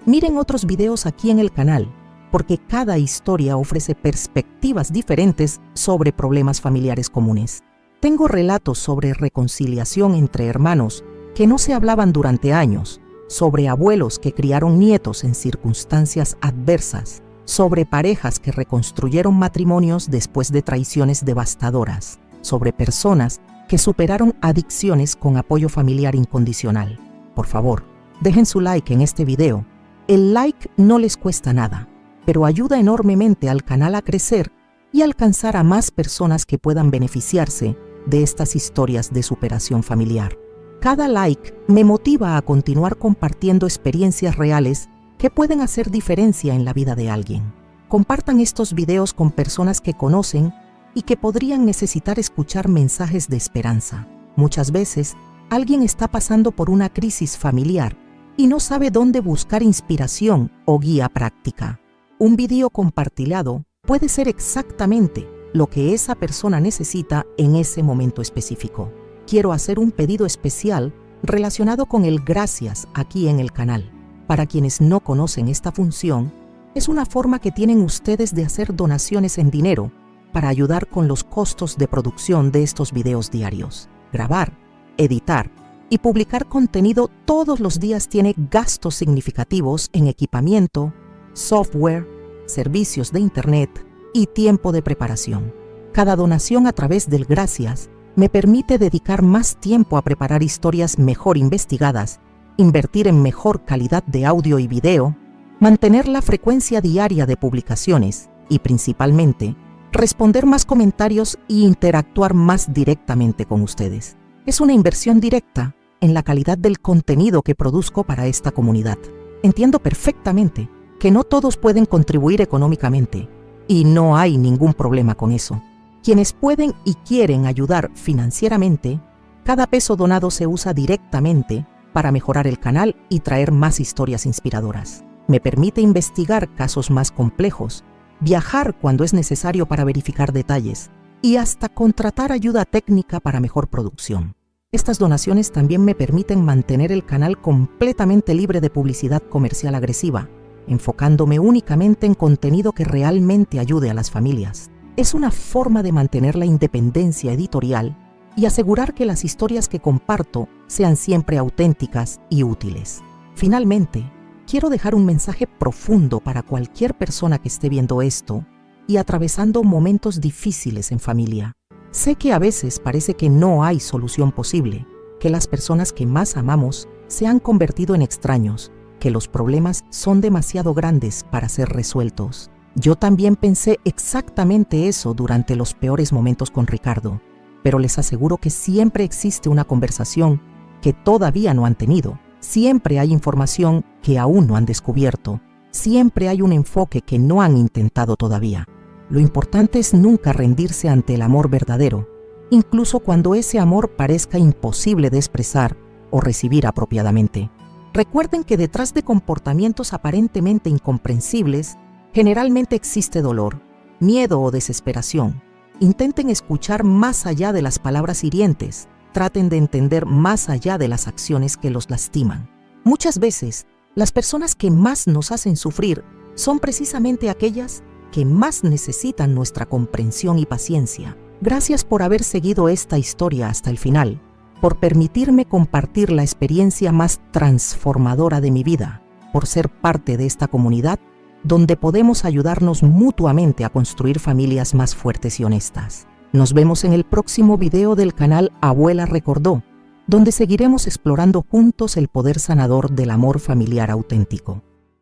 Miren otros videos aquí en el canal, porque cada historia ofrece perspectivas diferentes sobre problemas familiares comunes. Tengo relatos sobre reconciliación entre hermanos que no se hablaban durante años, sobre abuelos que criaron nietos en circunstancias adversas, sobre parejas que reconstruyeron matrimonios después de traiciones devastadoras, sobre personas que superaron adicciones con apoyo familiar incondicional. Por favor, dejen su like en este video. El like no les cuesta nada, pero ayuda enormemente al canal a crecer y alcanzar a más personas que puedan beneficiarse de estas historias de superación familiar. Cada like me motiva a continuar compartiendo experiencias reales que pueden hacer diferencia en la vida de alguien. Compartan estos videos con personas que conocen y que podrían necesitar escuchar mensajes de esperanza. Muchas veces, alguien está pasando por una crisis familiar y no sabe dónde buscar inspiración o guía práctica. Un video compartilado puede ser exactamente lo que esa persona necesita en ese momento específico. Quiero hacer un pedido especial relacionado con el gracias aquí en el canal. Para quienes no conocen esta función, es una forma que tienen ustedes de hacer donaciones en dinero para ayudar con los costos de producción de estos videos diarios. Grabar, editar y publicar contenido todos los días tiene gastos significativos en equipamiento, software, servicios de internet y tiempo de preparación. Cada donación a través del Gracias me permite dedicar más tiempo a preparar historias mejor investigadas, invertir en mejor calidad de audio y video, mantener la frecuencia diaria de publicaciones y, principalmente, responder más comentarios e interactuar más directamente con ustedes. Es una inversión directa en la calidad del contenido que produzco para esta comunidad. Entiendo perfectamente que no todos pueden contribuir económicamente y no hay ningún problema con eso. Quienes pueden y quieren ayudar financieramente, cada peso donado se usa directamente para mejorar el canal y traer más historias inspiradoras. Me permite investigar casos más complejos, viajar cuando es necesario para verificar detalles y hasta contratar ayuda técnica para mejor producción. Estas donaciones también me permiten mantener el canal completamente libre de publicidad comercial agresiva, enfocándome únicamente en contenido que realmente ayude a las familias. Es una forma de mantener la independencia editorial y asegurar que las historias que comparto sean siempre auténticas y útiles. Finalmente, quiero dejar un mensaje profundo para cualquier persona que esté viendo esto y atravesando momentos difíciles en familia. Sé que a veces parece que no hay solución posible, que las personas que más amamos se han convertido en extraños, que los problemas son demasiado grandes para ser resueltos. Yo también pensé exactamente eso durante los peores momentos con Ricardo, pero les aseguro que siempre existe una conversación que todavía no han tenido. Siempre hay información que aún no han descubierto. Siempre hay un enfoque que no han intentado todavía. Lo importante es nunca rendirse ante el amor verdadero, incluso cuando ese amor parezca imposible de expresar o recibir apropiadamente. Recuerden que detrás de comportamientos aparentemente incomprensibles, generalmente existe dolor, miedo o desesperación. Intenten escuchar más allá de las palabras hirientes. Traten de entender más allá de las acciones que los lastiman. Muchas veces, las personas que más nos hacen sufrir son precisamente aquellas que más necesitan nuestra comprensión y paciencia. Gracias por haber seguido esta historia hasta el final, por permitirme compartir la experiencia más transformadora de mi vida, por ser parte de esta comunidad donde podemos ayudarnos mutuamente a construir familias más fuertes y honestas. Nos vemos en el próximo video del canal Abuela Recordó, donde seguiremos explorando juntos el poder sanador del amor familiar auténtico.